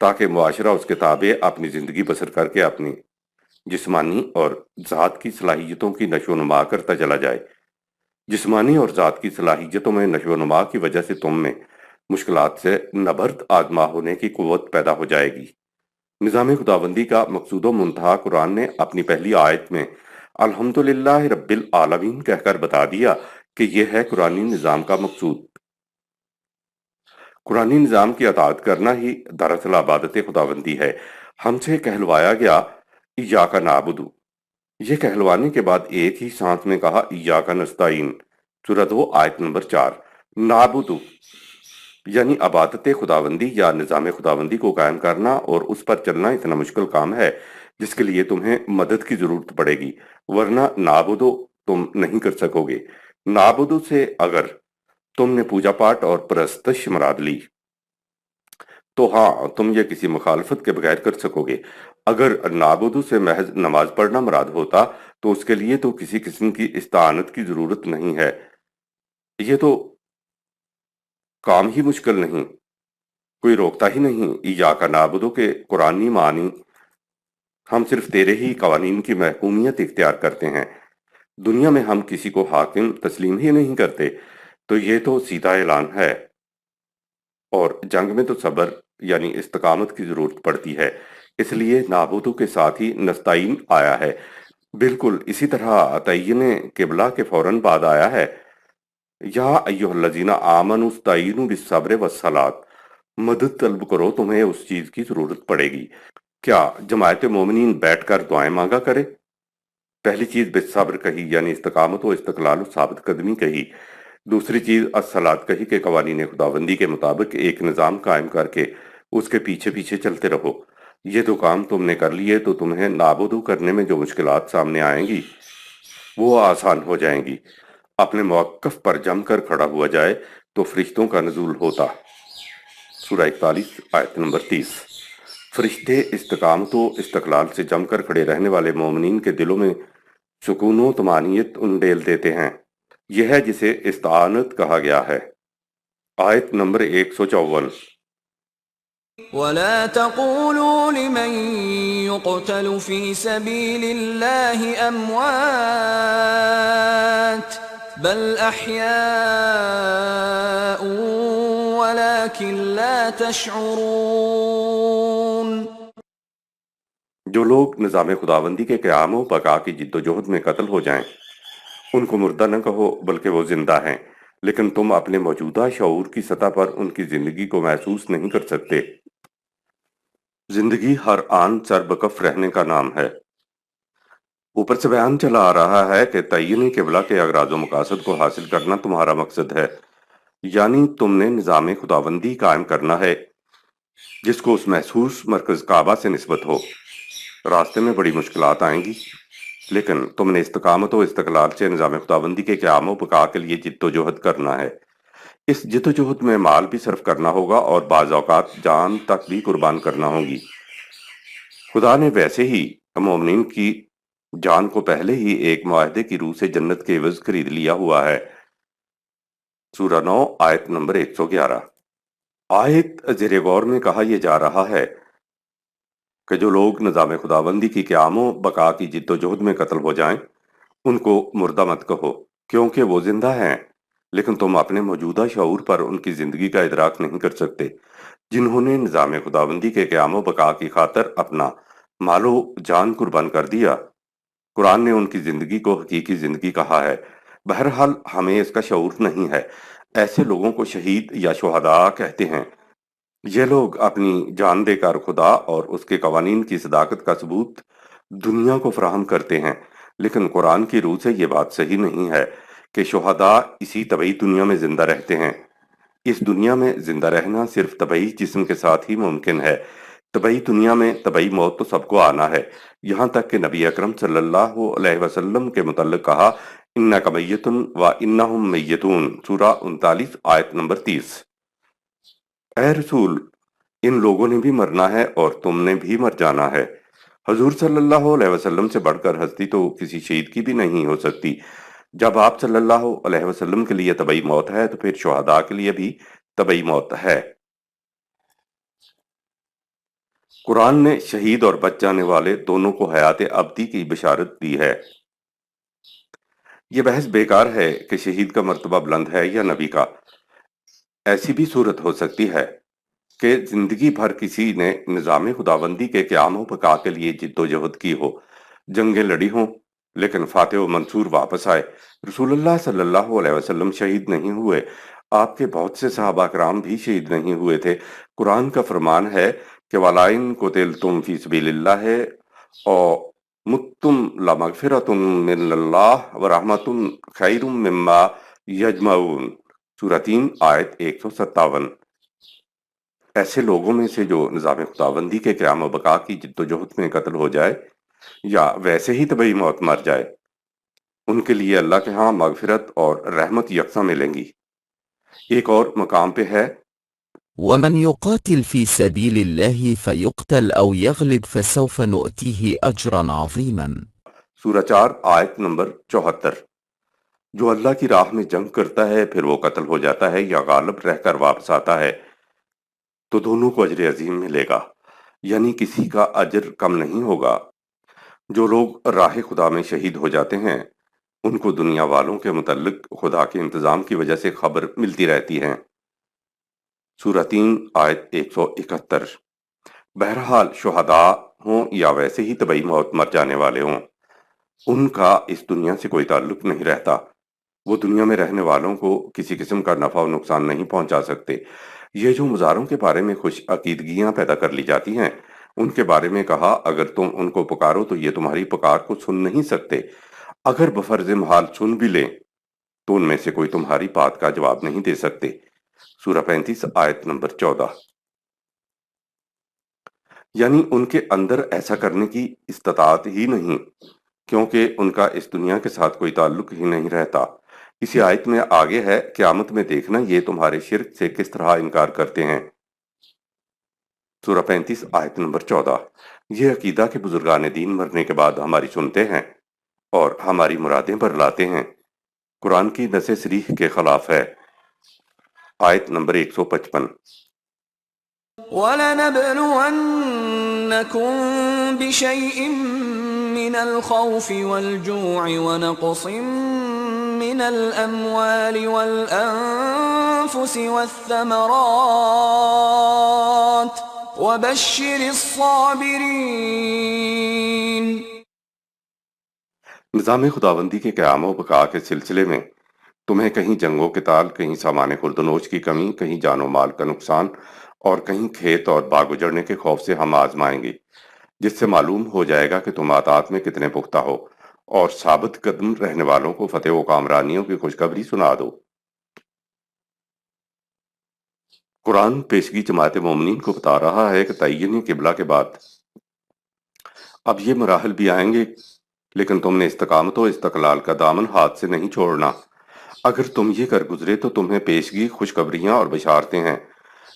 تاکہ معاشرہ اس کے تابع اپنی زندگی بسر کر کے اپنی جسمانی اور ذات کی صلاحیتوں کی نشو و نما کرتا چلا جائے۔ جسمانی اور ذات کی صلاحیتوں میں نشو و نما کی وجہ سے تم میں مشکلات سے نبرد آزما ہونے کی قوت پیدا ہو جائے گی۔ نظام خداوندی کا مقصود و منتہا قرآن نے اپنی پہلی آیت میں الحمدللہ رب العالمین کہہ کر بتا دیا کہ یہ ہے قرآنی نظام کا مقصود۔ قرآنی نظام کی اطاعت کرنا ہی دراصل عبادت خداوندی ہے۔ ہم سے کہلوایا گیا ایاک نعبد، یہ کہلوانے کے بعد ایک ہی سانس میں کہا ایاک نستعین، سورہ 2 آیت نمبر 4۔ نعبد یعنی عبادت خداوندی یا نظام خداوندی کو قائم کرنا اور اس پر چلنا اتنا مشکل کام ہے جس کے لیے تمہیں مدد کی ضرورت پڑے گی، ورنہ نعبدو تم نہیں کر سکو گے۔ نعبدو سے اگر تم نے پوجا پاٹ اور پرستش مراد لی تو ہاں تم یہ کسی مخالفت کے بغیر کر سکو گے۔ اگر نعبدو سے محض نماز پڑھنا مراد ہوتا تو اس کے لیے تو کسی قسم کی استعانت کی ضرورت نہیں ہے، یہ تو کام ہی مشکل نہیں، کوئی روکتا ہی نہیں۔ ایاک نعبدو کے قرآنی معنی ہم صرف تیرے ہی قوانین کی محکومیت اختیار کرتے ہیں، دنیا میں ہم کسی کو حاکم تسلیم ہی نہیں کرتے، تو یہ تو سیدھا اعلان ہے۔ اور جنگ میں تو صبر یعنی استقامت کی ضرورت پڑتی ہے، اس لیے نعبدو کے ساتھ ہی نستعین آیا ہے۔ بالکل اسی طرح تعین قبلہ کے فوراً بعد آیا ہے یا ایھا الذین آمنوا استعینوا بالصبر والصلاۃ، مدد طلب کرو تمہیں اس چیز کی ضرورت پڑے گی۔ کیا جماعت مومنین بیٹھ کر دعائیں مانگا کرے؟ پہلی چیز بالصبر کہی یعنی استقامت و استقلال و ثابت قدمی کہی، دوسری چیز الصلاۃ کہی کہ قوانین خداوندی کے مطابق ایک نظام قائم کر کے اس کے پیچھے پیچھے چلتے رہو۔ یہ تو کام تم نے کر لیے تو تمہیں نابودو کرنے میں جو مشکلات سامنے آئیں گی وہ آسان ہو جائیں گی۔ اپنے موقف پر جم کر کھڑا ہوا جائے تو فرشتوں کا نزول ہوتا۔ سورہ 41 آیت نمبر 30۔ فرشتے استقامت و استقلال سے جم کر کھڑے رہنے والے مومنین کے دلوں میں سکون و طمانینت انڈیل دیتے ہیں۔ یہ ہے جسے استعانت کہا گیا ہے۔ آیت نمبر 154۔ ولا تقولوا لمن يقتل في سبيل الله أموات بل أحياء ولكن لا تشعرون۔ جو لوگ نظام خداوندی کے قیام و بقا کی جد و جہد میں قتل ہو جائیں ان کو مردہ نہ کہو بلکہ وہ زندہ ہیں، لیکن تم اپنے موجودہ شعور کی سطح پر ان کی زندگی کو محسوس نہیں کر سکتے۔ زندگی ہر آن سر بکف رہنے کا نام ہے۔ اوپر سے بیان چلا آ رہا ہے کہ تعین قبلہ کے اغراض و مقاصد کو حاصل کرنا تمہارا مقصد ہے، یعنی تم نے نظام خداوندی قائم کرنا ہے جس کو اس محسوس مرکز کعبہ سے نسبت ہو۔ راستے میں بڑی مشکلات آئیں گی، لیکن تم نے استقامت و استقلال سے نظام خداوندی کے قیام و بقا کے لیے جد و جہد کرنا ہے۔ اس جد و جہد میں مال بھی صرف کرنا ہوگا اور بعض اوقات جان تک بھی قربان کرنا ہوگی۔ خدا نے ویسے ہی مومنین کی جان کو پہلے ہی ایک معاہدے کی روح سے جنت کے عوض خرید لیا ہوا ہے۔ سورہ 9 آیت نمبر 111۔ آیت زیر غور میں کہا یہ جا رہا ہے کہ جو لوگ نظام خداوندی کی قیام و بقا کی جد و جہد میں قتل ہو جائیں ان کو مردہ مت کہو، کیونکہ وہ زندہ ہیں، لیکن تم اپنے موجودہ شعور پر ان کی زندگی کا ادراک نہیں کر سکتے۔ جنہوں نے نظام خداوندی کے قیام و بقا کی خاطر اپنا مال و جان قربان کر دیا، قرآن نے ان کی زندگی کو حقیقی زندگی کہا ہے۔ بہرحال ہمیں اس کا شعور نہیں ہے۔ ایسے لوگوں کو شہید یا شہداء کہتے ہیں۔ یہ لوگ اپنی جان دے کر خدا اور اس کے قوانین کی صداقت کا ثبوت دنیا کو فراہم کرتے ہیں، لیکن قرآن کی روح سے یہ بات صحیح نہیں ہے کہ شہداء اسی طبعی دنیا میں زندہ رہتے ہیں۔ اس دنیا میں زندہ رہنا صرف طبعی جسم کے ساتھ ہی ممکن ہے۔ طبعی دنیا میں طبعی موت تو سب کو آنا ہے، یہاں تک کہ نبی اکرم صلی اللہ علیہ وسلم کے متعلق کہا اِنَّکَ مَیِّتٌ وَإِنَّهُمْ مَیِّتُونَ، سورہ 39 آیت نمبر 30۔ اے رسول، ان لوگوں نے بھی مرنا ہے اور تم نے بھی مر جانا ہے۔ حضور صلی اللہ علیہ وسلم سے بڑھ کر ہستی تو کسی شہید کی بھی نہیں ہو سکتی۔ جب آپ صلی اللہ علیہ وسلم کے لیے طبعی موت ہے تو پھر شہداء کے لیے بھی طبعی موت ہے۔ قرآن نے شہید اور بچ جانے والے دونوں کو حیات ابدی کی بشارت دی ہے۔ یہ بحث بیکار ہے کہ شہید کا مرتبہ بلند ہے یا نبی کا۔ ایسی بھی صورت ہو سکتی ہے کہ زندگی بھر کسی نے نظام خداوندی کے قیام و بقا کے لیے جد و جہد کی ہو، جنگیں لڑی ہوں، لیکن فاتح و منصور واپس آئے۔ رسول اللہ صلی اللہ علیہ وسلم شہید نہیں ہوئے، آپ کے بہت سے صحابہ کرام بھی شہید نہیں ہوئے تھے۔ قرآن کا فرمان ہے کہ وَلَئِن قُتِلْتُمْ فِي سَبِيلِ اللَّهِ أَوْ مُتُّمْ لَمَغْفِرَةٌ مِّنَ اللَّهِ وَرَحْمَةٌ خَيْرٌ مِّمَّا يَجْمَعُونَ، سورہ 3 آیت 157۔ ایسے لوگوں میں سے جو نظام خداوندی کے قیام و بقا کی جد و جہد میں قتل ہو جائے یا ویسے ہی طبعی موت مر جائے، ان کے لیے اللہ کے ہاں مغفرت اور رحمت یکساں ملیں گی۔ ایک اور مقام پہ ہے ومن يقاتل في سبيل الله فيقتل أو يغلب فسوف نؤتيه أجرا عظيما، سورہ 4 آیت نمبر 74۔ جو اللہ کی راہ میں جنگ کرتا ہے پھر وہ قتل ہو جاتا ہے یا غالب رہ کر واپس آتا ہے تو دونوں کو اجر عظیم ملے گا، یعنی کسی کا اجر کم نہیں ہوگا۔ جو لوگ راہ خدا میں شہید ہو جاتے ہیں ان کو دنیا والوں کے متعلق خدا کے انتظام کی وجہ سے خبر ملتی رہتی ہے۔ سورہ 3 آیت 171۔ بہرحال شہداء ہوں یا ویسے ہی طبعی موت مر جانے والے ہوں، ان کا اس دنیا سے کوئی تعلق نہیں رہتا۔ وہ دنیا میں رہنے والوں کو کسی قسم کا نفع و نقصان نہیں پہنچا سکتے۔ یہ جو مزاروں کے بارے میں خوش عقیدگیاں پیدا کر لی جاتی ہیں، ان کے بارے میں کہا اگر تم ان کو پکارو تو یہ تمہاری پکار کو سن نہیں سکتے، اگر بفرض محال سن بھی لیں تو ان میں سے کوئی تمہاری بات کا جواب نہیں دے سکتے۔ سورہ 35 آیت نمبر 14۔ یعنی ان کے اندر ایسا کرنے کی استطاعت ہی نہیں، کیونکہ ان کا اس دنیا کے ساتھ کوئی تعلق ہی نہیں رہتا۔ اسی آیت میں آگے ہے، قیامت میں دیکھنا یہ تمہارے شرک سے کس طرح انکار کرتے ہیں۔ سورہ 35 آیت نمبر 14۔ یہ عقیدہ کہ بزرگان دین مرنے کے بعد ہماری سنتے ہیں اور ہماری مرادیں برلاتے ہیں، قرآن کی نص صریح کے خلاف ہے۔ آیت نمبر 155۔ وَلَنَبْلُوَنَّكُم بِشَيْءٍ مِّنَ الْخَوْفِ وَالْجُوعِ وَنَقْصٍ مِّنَ الْأَمْوَالِ وَالْأَنفُسِ وَالثَّمَرَاتِ وَبَشِّرِ الصَّابِرِينَ۔ نظام خداوندی کے قیام و بقا کے سلسلے میں تمہیں کہیں جنگوں کے تال، کہیں سامان خوردنوش کی کمی، کہیں جان و مال کا نقصان، اور کہیں کھیت اور باغ اجڑنے کے خوف سے ہم آزمائیں گے، جس سے معلوم ہو جائے گا کہ تم اطاعت میں کتنے پختہ ہو، اور ثابت قدم رہنے والوں کو فتح و کامرانیوں کی خوشخبری سنا دو۔ قرآن پیشگی جماعت مومنین کو بتا رہا ہے کہ تعین قبلہ کے بعد اب یہ مراحل بھی آئیں گے، لیکن تم نے استقامت و استقلال کا دامن ہاتھ سے نہیں چھوڑنا۔ اگر تم یہ کر گزرے تو تمہیں پیشگی خوشخبریاں اور بشارتیں ہیں۔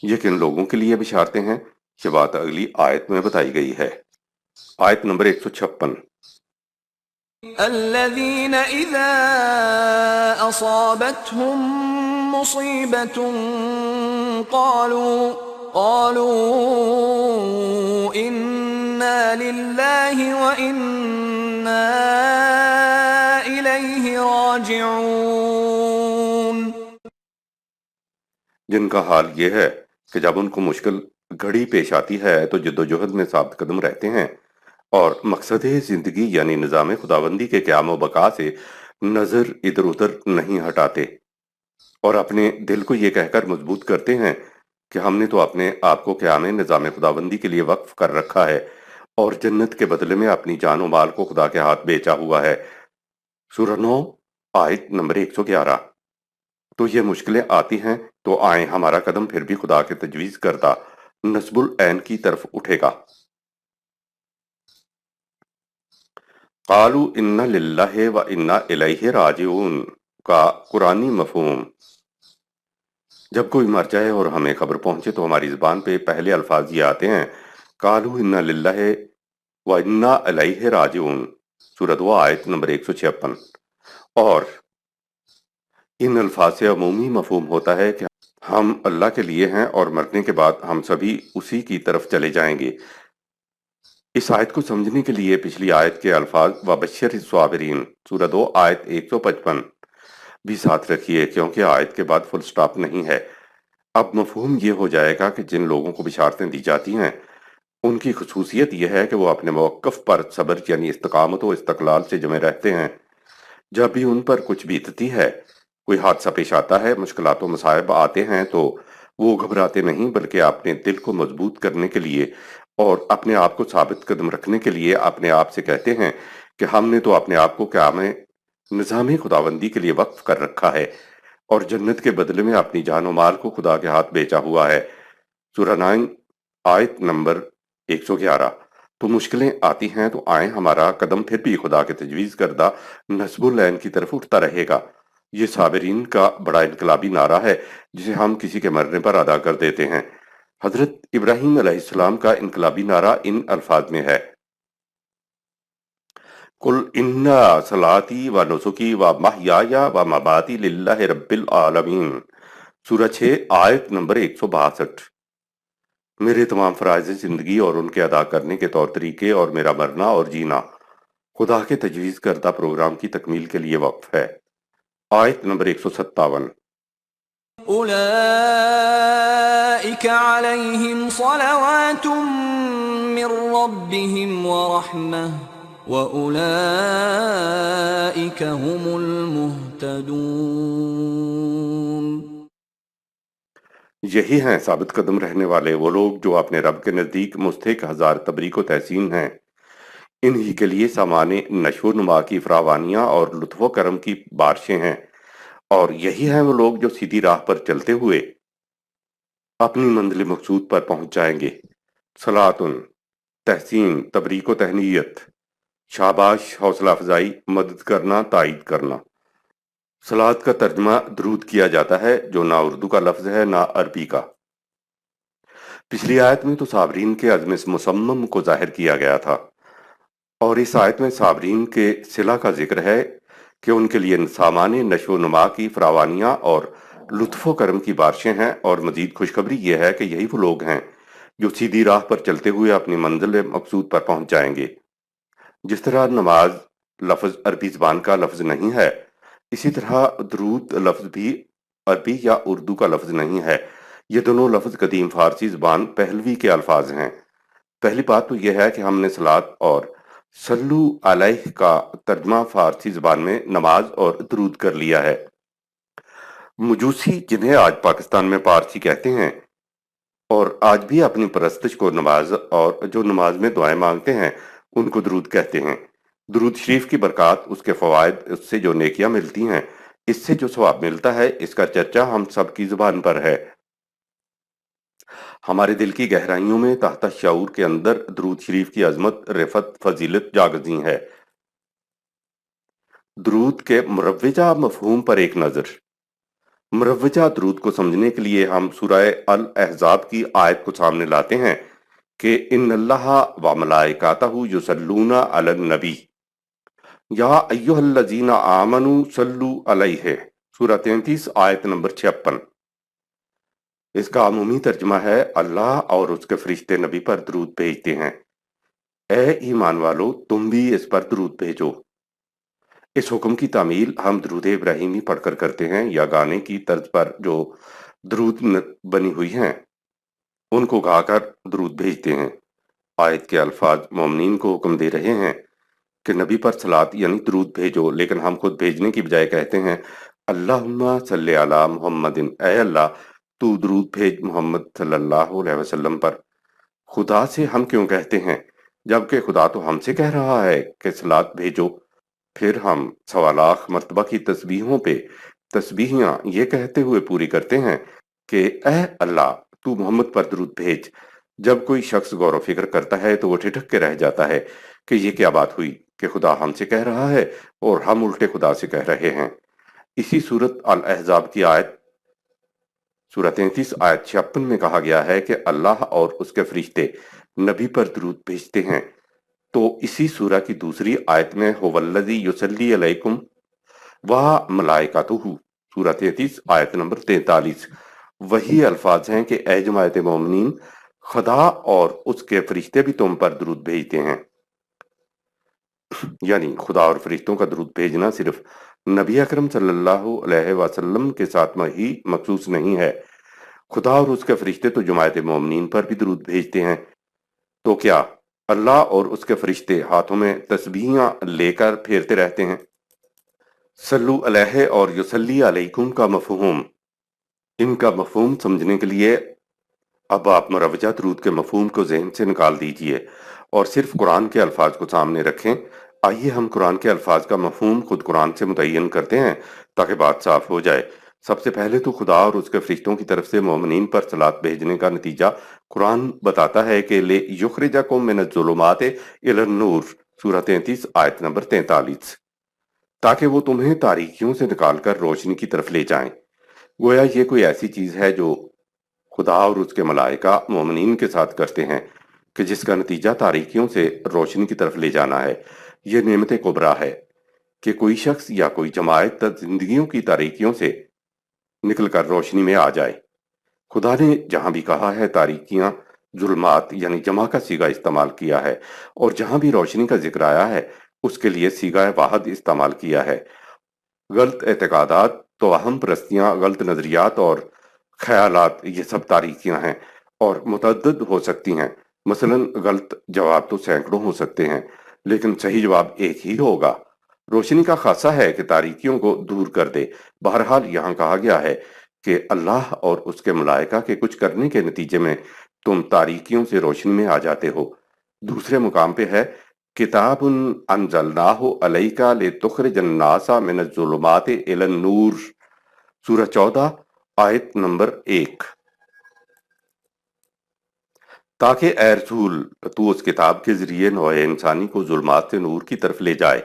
یہ کن لوگوں کے لیے بشارتیں ہیں؟ یہ بات اگلی آیت میں بتائی گئی ہے۔ آیت نمبر 156۔ الذين إذا أصابتهم مصيبة قالوا إنا لله وإنا إليه راجعون۔ جن کا حال یہ ہے کہ جب ان کو مشکل گھڑی پیش آتی ہے تو جد و جہد میں ثابت قدم رہتے ہیں، اور مقصد زندگی یعنی نظام خداوندی کے قیام و بقا سے نظر ادھر ادھر نہیں ہٹاتے، اور اپنے دل کو یہ کہہ کر مضبوط کرتے ہیں کہ ہم نے تو اپنے آپ کو قیام نظام خداوندی کے لیے وقف کر رکھا ہے، اور جنت کے بدلے میں اپنی جان و مال کو خدا کے ہاتھ بیچا ہوا ہے۔ سورہ 9 آیت نمبر 111۔ تو یہ مشکلیں آتی ہیں تو آئیں، ہمارا قدم پھر بھی خدا کے تجویز کردہ نصب العین کی طرف اٹھے گا۔ قالوا انا للہ و انا الیہ راجعون کا قرآنی مفہوم۔ جب کوئی مر جائے اور ہمیں خبر پہنچے تو ہماری زبان پہ پہلے الفاظ یہ آتے ہیں، قالوا انا للہ و انا الیہ راجعون، سورہ 2 آیت نمبر 156۔ اور ان الفاظ سے عمومی مفہوم ہوتا ہے کہ ہم اللہ کے لیے ہیں اور مرنے کے بعد ہم سبھی اسی کی طرف چلے جائیں گے۔ اس آیت کو سمجھنے کے لیے پچھلی آیت کے الفاظ وَبَشِّرِ الصَّابِرِينَ سورہ 2 آیت 155 بھی ساتھ رکھیے، کیونکہ آیت کے بعد فل سٹاپ نہیں ہے۔ اب مفہوم یہ ہو جائے گا کہ جن لوگوں کو بشارتیں دی جاتی ہیں ان کی خصوصیت یہ ہے کہ وہ اپنے موقف پر صبر یعنی استقامت و استقلال سے جمے رہتے ہیں۔ جب بھی ان پر کچھ بیتتی ہے، کوئی حادثہ پیش آتا ہے، مشکلات و مصائب آتے ہیں، تو وہ گھبراتے نہیں، بلکہ اپنے دل کو مضبوط کرنے کے لیے اور اپنے آپ کو ثابت قدم رکھنے کے لیے اپنے آپ سے کہتے ہیں کہ ہم نے تو اپنے آپ کو قیام نظام خداوندی کے لیے وقف کر رکھا ہے، اور جنت کے بدلے میں اپنی جان و مال کو خدا کے ہاتھ بیچا ہوا ہے۔ سورہ 9 آیت نمبر 111۔ تو مشکلیں آتی ہیں تو آئیں، ہمارا قدم پھر بھی خدا کے تجویز کردہ نصب العین کی طرف اٹھتا رہے گا۔ یہ صابرین کا بڑا انقلابی نعرہ ہے جسے ہم کسی کے مرنے پر ادا کر دیتے ہیں۔ حضرت ابراہیم علیہ السلام کا انقلابی نعرہ ان الفاظ میں ہے، قُلْ إِنَّ صَلَاتِي وَنُسُكِي وَمَحْيَايَ وَمَمَاتِي لِلَّهِ رَبِّ الْعَالَمِينَ، سورہ 6 آیت نمبر 162۔ میرے تمام فرائض زندگی اور ان کے ادا کرنے کے طور طریقے اور میرا مرنا اور جینا خدا کے تجویز کردہ پروگرام کی تکمیل کے لیے وقف ہے۔ آیت نمبر 157۔ أولئك عليهم صلوات من ربهم ورحمة وأولئك هم المهتدون۔ یہی ہیں ثابت قدم رہنے والے وہ لوگ جو اپنے رب کے نزدیک مستحق ہزار تبریک و تحسین ہیں۔ انہی کے لیے سامان نشو و نما کی فراوانیاں اور لطف و کرم کی بارشیں ہیں، اور یہی ہیں وہ لوگ جو سیدھی راہ پر چلتے ہوئے اپنی منزل مقصود پر پہنچ جائیں گے۔ صلاۃ تحسین، تبریک و تہنیت، شاباش، حوصلہ افزائی، مدد کرنا، تائید کرنا۔ صلات کا ترجمہ درود کیا جاتا ہے، جو نہ اردو کا لفظ ہے نہ عربی کا۔ پچھلی آیت میں تو صابرین کے عزم مصمم کو ظاہر کیا گیا تھا، اور اس آیت میں صابرین کے صلہ کا ذکر ہے کہ ان کے لیے سامان نشو و نما کی فراوانیاں اور لطف و کرم کی بارشیں ہیں، اور مزید خوشخبری یہ ہے کہ یہی وہ لوگ ہیں جو سیدھی راہ پر چلتے ہوئے اپنی منزل مقصود پر پہنچ جائیں گے۔ جس طرح نماز لفظ عربی زبان کا لفظ نہیں ہے، اسی طرح درود لفظ بھی عربی یا اردو کا لفظ نہیں ہے۔ یہ دونوں لفظ قدیم فارسی زبان پہلوی کے الفاظ ہیں۔ پہلی بات تو یہ ہے کہ ہم نے صلات اور صلو علیہ کا ترجمہ فارسی زبان میں نماز اور درود کر لیا ہے۔ مجوسی، جنہیں آج پاکستان میں پارسی کہتے ہیں اور آج بھی اپنی پرستش کو نماز اور جو نماز میں دعائیں مانگتے ہیں ان کو درود کہتے ہیں۔ درود شریف کی برکات، اس کے فوائد، اس سے جو نیکیاں ملتی ہیں، اس سے جو ثواب ملتا ہے، اس کا چرچا ہم سب کی زبان پر ہے۔ ہمارے دل کی گہرائیوں میں تحت شعور کے اندر درود شریف کی عظمت، رفعت، فضیلت جاگزیں ہے۔ درود کے مروجہ مفہوم پر ایک نظر۔ مروجہ درود کو سمجھنے کے لیے ہم سورہ الاحزاب کی آیت کو سامنے لاتے ہیں کہ ان اللہ و ملائکاتہ یصلون علی النبی یا ایھا الذین آمنوا صلوا علیہ، سورہ 33 آیت نمبر 56۔ اس کا عمومی ترجمہ ہے اللہ اور اس کے فرشتے نبی پر درود بھیجتے ہیں، اے ایمان والو تم بھی اس پر درود بھیجو۔ اس حکم کی تعمیل ہم درود ابراہیمی پڑھ کر کرتے ہیں، یا گانے کی طرز پر جو درود بنی ہوئی ہیں ان کو گا کر درود بھیجتے ہیں۔ آیت کے الفاظ مومنین کو حکم دے رہے ہیں کہ نبی پر صلات یعنی درود بھیجو، لیکن ہم خود بھیجنے کی بجائے کہتے ہیں اللہم صلی علی محمد، اے اللہ تو درود بھیج محمد صلی اللہ علیہ وسلم پر۔ خدا سے ہم کیوں کہتے ہیں جبکہ خدا تو ہم سے کہہ رہا ہے کہ صلات بھیجو؟ پھر ہم سوا لاکھ مرتبہ کی تسبیحوں پہ تسبیحیاں یہ کہتے ہوئے پوری کرتے ہیں کہ اے اللہ تو محمد پر درود بھیج۔ جب کوئی شخص غور و فکر کرتا ہے تو وہ ٹھٹک کے رہ جاتا ہے کہ یہ کیا بات ہوئی کہ خدا ہم سے کہہ رہا ہے اور ہم الٹے خدا سے کہہ رہے ہیں۔ اسی سورت الاحزاب کی آیت سورہ 33 آیت 56 میں کہا گیا ہے کہ اللہ اور اس کے فرشتے نبی پر درود بھیجتے ہیں، تو اسی سورہ کی دوسری آیت میں هو الذی یصلی علیکم وملائکتہ، سورہ 33 آیت نمبر 43، وہی الفاظ ہیں کہ اے جماعت مومنین خدا اور اس کے فرشتے بھی تم پر درود بھیجتے ہیں۔ یعنی خدا اور فرشتوں کا درود بھیجنا صرف نبی اکرم صلی اللہ علیہ وسلم کے ساتھ ہی مخصوص نہیں ہے، خدا اور اس کے فرشتے تو جماعت مومنین پر بھی درود بھیجتے ہیں۔ تو کیا اللہ اور اس کے فرشتے ہاتھوں میں تسبیحیاں لے کر پھیرتے رہتے ہیں؟ صلو علیہ اور یصلی علیکم کا مفہوم، ان کا مفہوم سمجھنے کے لیے اب آپ مروجہ درود کے مفہوم کو ذہن سے نکال دیجئے اور صرف قرآن کے الفاظ کو سامنے رکھیں۔ آئیے ہم قرآن کے الفاظ کا مفہوم خود قرآن سے متعین کرتے ہیں تاکہ بات صاف ہو جائے۔ سب سے پہلے تو خدا اور اس کے فرشتوں کی طرف سے مومنین پر صلات بھیجنے کا نتیجہ قرآن بتاتا ہے کہ لِیُخْرِجَکُم مِّنَ الظُّلُمَاتِ إِلَى النُّورِ، سورہ 33 آیت نمبر 43، تاکہ وہ تمہیں تاریکیوں سے نکال کر روشنی کی طرف لے جائیں۔ گویا یہ کوئی ایسی چیز ہے جو خدا اور اس کے ملائکہ مومنین کے ساتھ کرتے ہیں کہ جس کا نتیجہ تاریکیوں سے روشنی کی طرف لے جانا ہے۔ یہ نعمت کبریٰ ہے کہ کوئی شخص یا کوئی جماعت زندگیوں کی تاریکیوں سے نکل کر روشنی میں آ جائے۔ خدا نے جہاں بھی کہا ہے تاریکیاں، ظلمات یعنی جمع کا صیغہ استعمال کیا ہے، اور جہاں بھی روشنی کا ذکر آیا ہے اس کے لیے صیغہ واحد استعمال کیا ہے۔ غلط اعتقادات، توہم پرستیاں، غلط نظریات اور خیالات، یہ سب تاریکیاں ہیں اور متعدد ہو سکتی ہیں۔ مثلا غلط جواب تو سینکڑوں ہو سکتے ہیں لیکن صحیح جواب ایک ہی ہوگا۔ روشنی کا خاصہ ہے کہ تاریکیوں کو دور کر دے۔ بہرحال یہاں کہا گیا ہے کہ اللہ اور اس کے ملائکہ کے کچھ کرنے کے نتیجے میں تم تاریکیوں سے روشنی میں آ جاتے ہو۔ دوسرے مقام پہ ہے کتاب انزلناہ علیک لتخرج الناس من الظلمات الی النور، سورہ 14 آیت نمبر 1۔ تاکہ اے رسول تو اس کتاب کے ذریعے نوع انسانی کو ظلمات سے نور کی طرف لے جائے۔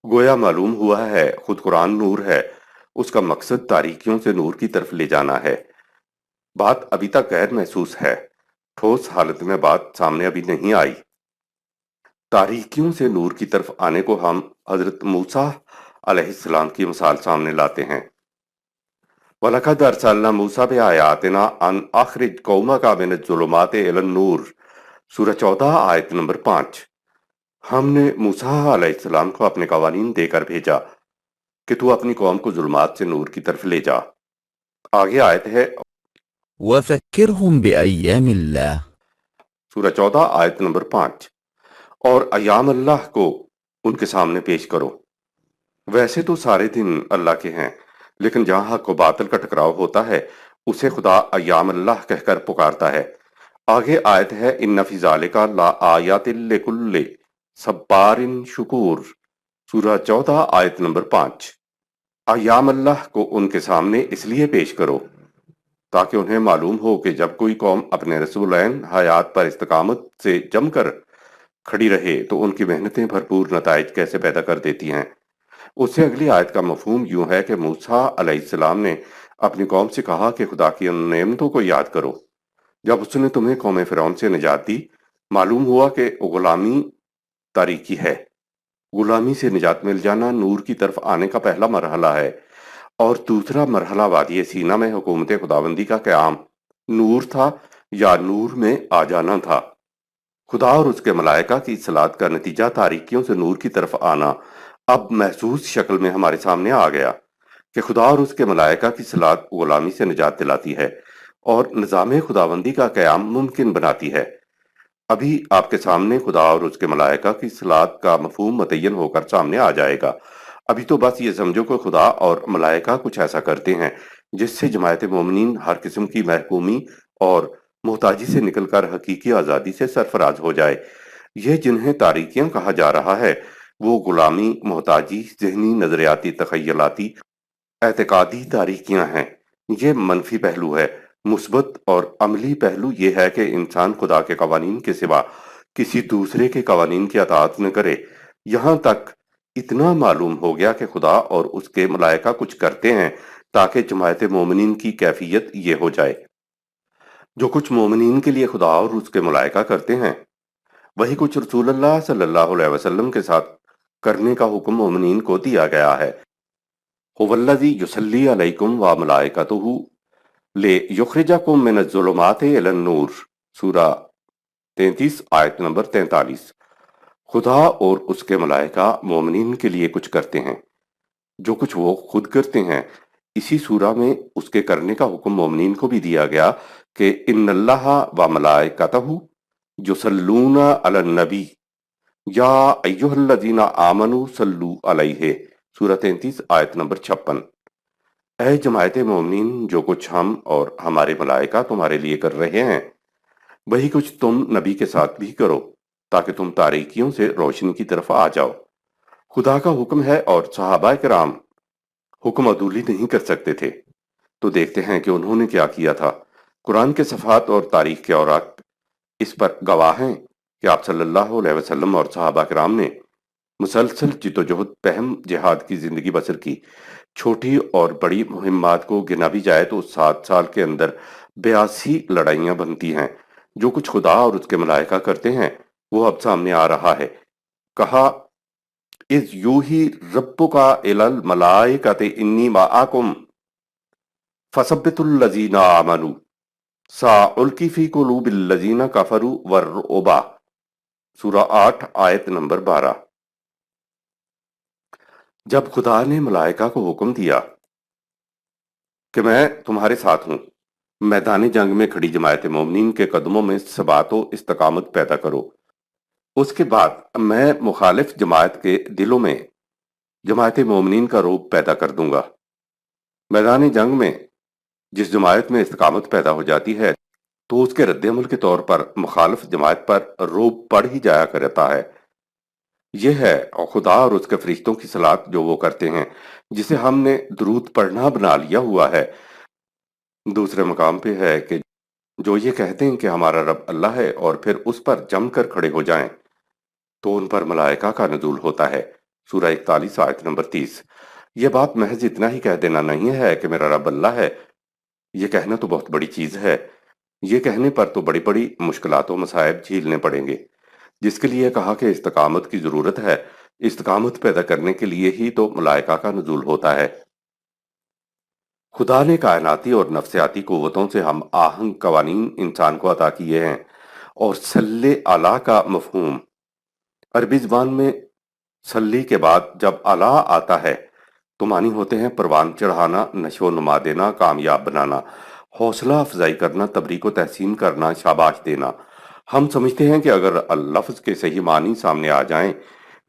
گویا معلوم ہوا ہے خود قرآن نور ہے، اس کا مقصد تاریکیوں سے نور کی طرف لے جانا ہے۔ بات ابھی تک غیر محسوس ہے، ٹھوس حالت میں بات سامنے ابھی نہیں آئی۔ تاریکیوں سے نور کی طرف آنے کو ہم حضرت موسیٰ علیہ السلام کی مثال سامنے لاتے ہیں۔ وَلَقَدْ أَرْسَلْنَا مُوسَىٰ بِآيَاتِنَا أَنْ أَخْرِجْ قَوْمَكَ مِنَ الظُّلُمَاتِ إِلَى النُّورِ سورہ 14 آیت نمبر 5۔ ہم نے موسیٰ علیہ السلام کو اپنے قوانین دے کر بھیجا کہ تو اپنی قوم کو ظلمات سے نور کی طرف لے جا۔ آگے آیت ہے وذكرهم بأيام الله سورہ 14 آیت نمبر 5، اور ایام اللہ کو ان کے سامنے پیش کرو۔ ویسے تو سارے دن اللہ کے ہیں، لیکن جہاں حق و باطل کا ٹکراؤ ہوتا ہے اسے خدا ایام اللہ کہہ کر پکارتا ہے۔ آگے آیت ہے ان فی ذالک لآیات لکل صبار شکور سورہ 14 آیت نمبر 5۔ ایام اللہ کو ان کے سامنے اس لیے پیش کرو تاکہ انہیں معلوم ہو کہ جب کوئی قوم اپنے رسولین حیات پر استقامت سے جم کر کھڑی رہے تو ان کی محنتیں بھرپور نتائج کیسے پیدا کر دیتی ہیں۔ اس سے اگلی آیت کا مفہوم یوں ہے کہ موسیٰ علیہ السلام نے اپنی قوم سے کہا کہ خدا کی ان نعمتوں کو یاد کرو جب اس نے تمہیں قوم فرعون سے نجات دی۔ معلوم ہوا کہ غلامی تاریکی ہے۔ غلامی سے نجات مل جانا نور کی طرف آنے کا پہلا مرحلہ ہے، اور دوسرا مرحلہ وادی سینا میں حکومت خداوندی کا قیام نور تھا یا نور میں آ جانا تھا۔ خدا اور اس کے ملائکہ کی اصلاحات کا نتیجہ تاریکیوں سے نور کی طرف آنا اب محسوس شکل میں ہمارے سامنے آ گیا کہ خدا اور اس کے ملائکہ کی اصلاحات غلامی سے نجات دلاتی ہے اور نظام خداوندی کا قیام ممکن بناتی ہے۔ ابھی آپ کے سامنے خدا اور اس کے ملائکہ کی اصلاحات کا مفہوم متعین ہو کر سامنے آ جائے گا۔ ابھی تو بس یہ سمجھو کہ خدا اور ملائکہ کچھ ایسا کرتے ہیں جس سے جماعت مومنین ہر قسم کی محکومی اور محتاجی سے نکل کر حقیقی آزادی سے سرفراز ہو جائے۔ یہ جنہیں تاریکیاں کہا جا رہا ہے وہ غلامی، محتاجی، ذہنی، نظریاتی، تخیلاتی، اعتقادی تاریکیاں ہیں۔ یہ منفی پہلو ہے۔ مثبت اور عملی پہلو یہ ہے کہ انسان خدا کے قوانین کے سوا کسی دوسرے کے قوانین کی اطاعت نہ کرے۔ یہاں تک اتنا معلوم ہو گیا کہ خدا اور اس کے ملائکہ کچھ کرتے ہیں تاکہ جماعت مومنین کی کیفیت یہ ہو جائے۔ جو کچھ مومنین کے لیے خدا اور اس کے ملائکہ کرتے ہیں وہی کچھ رسول اللہ صلی اللہ علیہ وسلم کے ساتھ کرنے کا حکم مومنین کو دیا گیا ہے۔ هو الذی یصلی علیکم وملائکتہ لیخرجکم من الظلمات الی النور سورہ 33 آیت نمبر 43۔ خدا اور اس کے ملائکہ مومنین کے لیے کچھ کرتے ہیں، جو کچھ وہ خود کرتے ہیں اسی سورہ میں اس کے کرنے کا حکم مومنین کو بھی دیا گیا کہ ان اللہ و ملائکتہ یصلون علی النبی یا ایھا الذین آمنوا صلوا علیہ سورہ 33 آیت نمبر 56۔ اے جماعت مومنین، جو کچھ ہم اور ہمارے ملائکہ تمہارے لیے کر رہے ہیں وہی کچھ تم نبی کے ساتھ بھی کرو تاکہ تم تاریکیوں سے روشنی کی طرف آ جاؤ۔ خدا کا حکم ہے اور صحابہ کرام حکم عدولی نہیں کر سکتے تھے، تو دیکھتے ہیں کہ انہوں نے کیا کیا تھا۔ قرآن کے صفحات اور تاریخ کے اوراق اس پر گواہ ہیں کہ آپ صلی اللہ علیہ وسلم اور صحابہ کرام نے مسلسل جد و جہد پہم جہاد کی زندگی بسر کی۔ چھوٹی اور بڑی مہمات کو گنا بھی جائے تو 7 سال کے اندر 82 لڑائیاں بنتی ہیں۔ جو کچھ خدا اور اس کے ملائکہ کرتے ہیں وہ اب سامنے آ رہا ہے۔ کہا اذ یوحی ربک الی الملائکۃ انی معکم فثبتوا الذین آمنوا سألقی فی قلوب الذین کفروا الرعب سورہ 8 آیت نمبر 12۔ جب خدا نے ملائکہ کو حکم دیا کہ میں تمہارے ساتھ ہوں، میدان جنگ میں کھڑی جماعت مومنین کے قدموں میں ثبات و استقامت پیدا کرو، اس کے بعد میں مخالف جماعت کے دلوں میں جماعت مومنین کا رعب پیدا کر دوں گا۔ میدان جنگ میں جس جماعت میں استقامت پیدا ہو جاتی ہے تو اس کے رد عمل کے طور پر مخالف جماعت پر رعب پڑ ہی جایا کرتا ہے۔ یہ ہے خدا اور اس کے فرشتوں کی صلاۃ جو وہ کرتے ہیں، جسے ہم نے درود پڑھنا بنا لیا ہوا ہے۔ دوسرے مقام پہ ہے کہ جو یہ کہتے ہیں کہ ہمارا رب اللہ ہے اور پھر اس پر جم کر کھڑے ہو جائیں تو ان پر ملائکہ کا نزول ہوتا ہے۔ سورہ 41 آیت نمبر 30۔ یہ بات محض اتنا ہی کہہ دینا نہیں ہے کہ میرا رب اللہ ہے، یہ کہنا تو بہت بڑی چیز ہے۔ یہ کہنے پر تو بڑی بڑی مشکلات و مصائب جھیلنے پڑیں گے، جس کے لیے کہا کہ استقامت کی ضرورت ہے۔ استقامت پیدا کرنے کے لیے ہی تو ملائکہ کا نزول ہوتا ہے۔ خدا نے کائناتی اور نفسیاتی قوتوں سے ہم آہنگ قوانین انسان کو عطا کیے ہیں، اور سلِ اعلیٰ کا مفہوم عربی زبان میں سلی کے بعد جب اعلیٰ آتا ہے تو معنی ہوتے ہیں پروان چڑھانا، نشو و نما دینا، کامیاب بنانا، حوصلہ افزائی کرنا، تبریک و تحسین کرنا، شاباش دینا۔ ہم سمجھتے ہیں کہ اگر لفظ کے صحیح معنی سامنے آ جائیں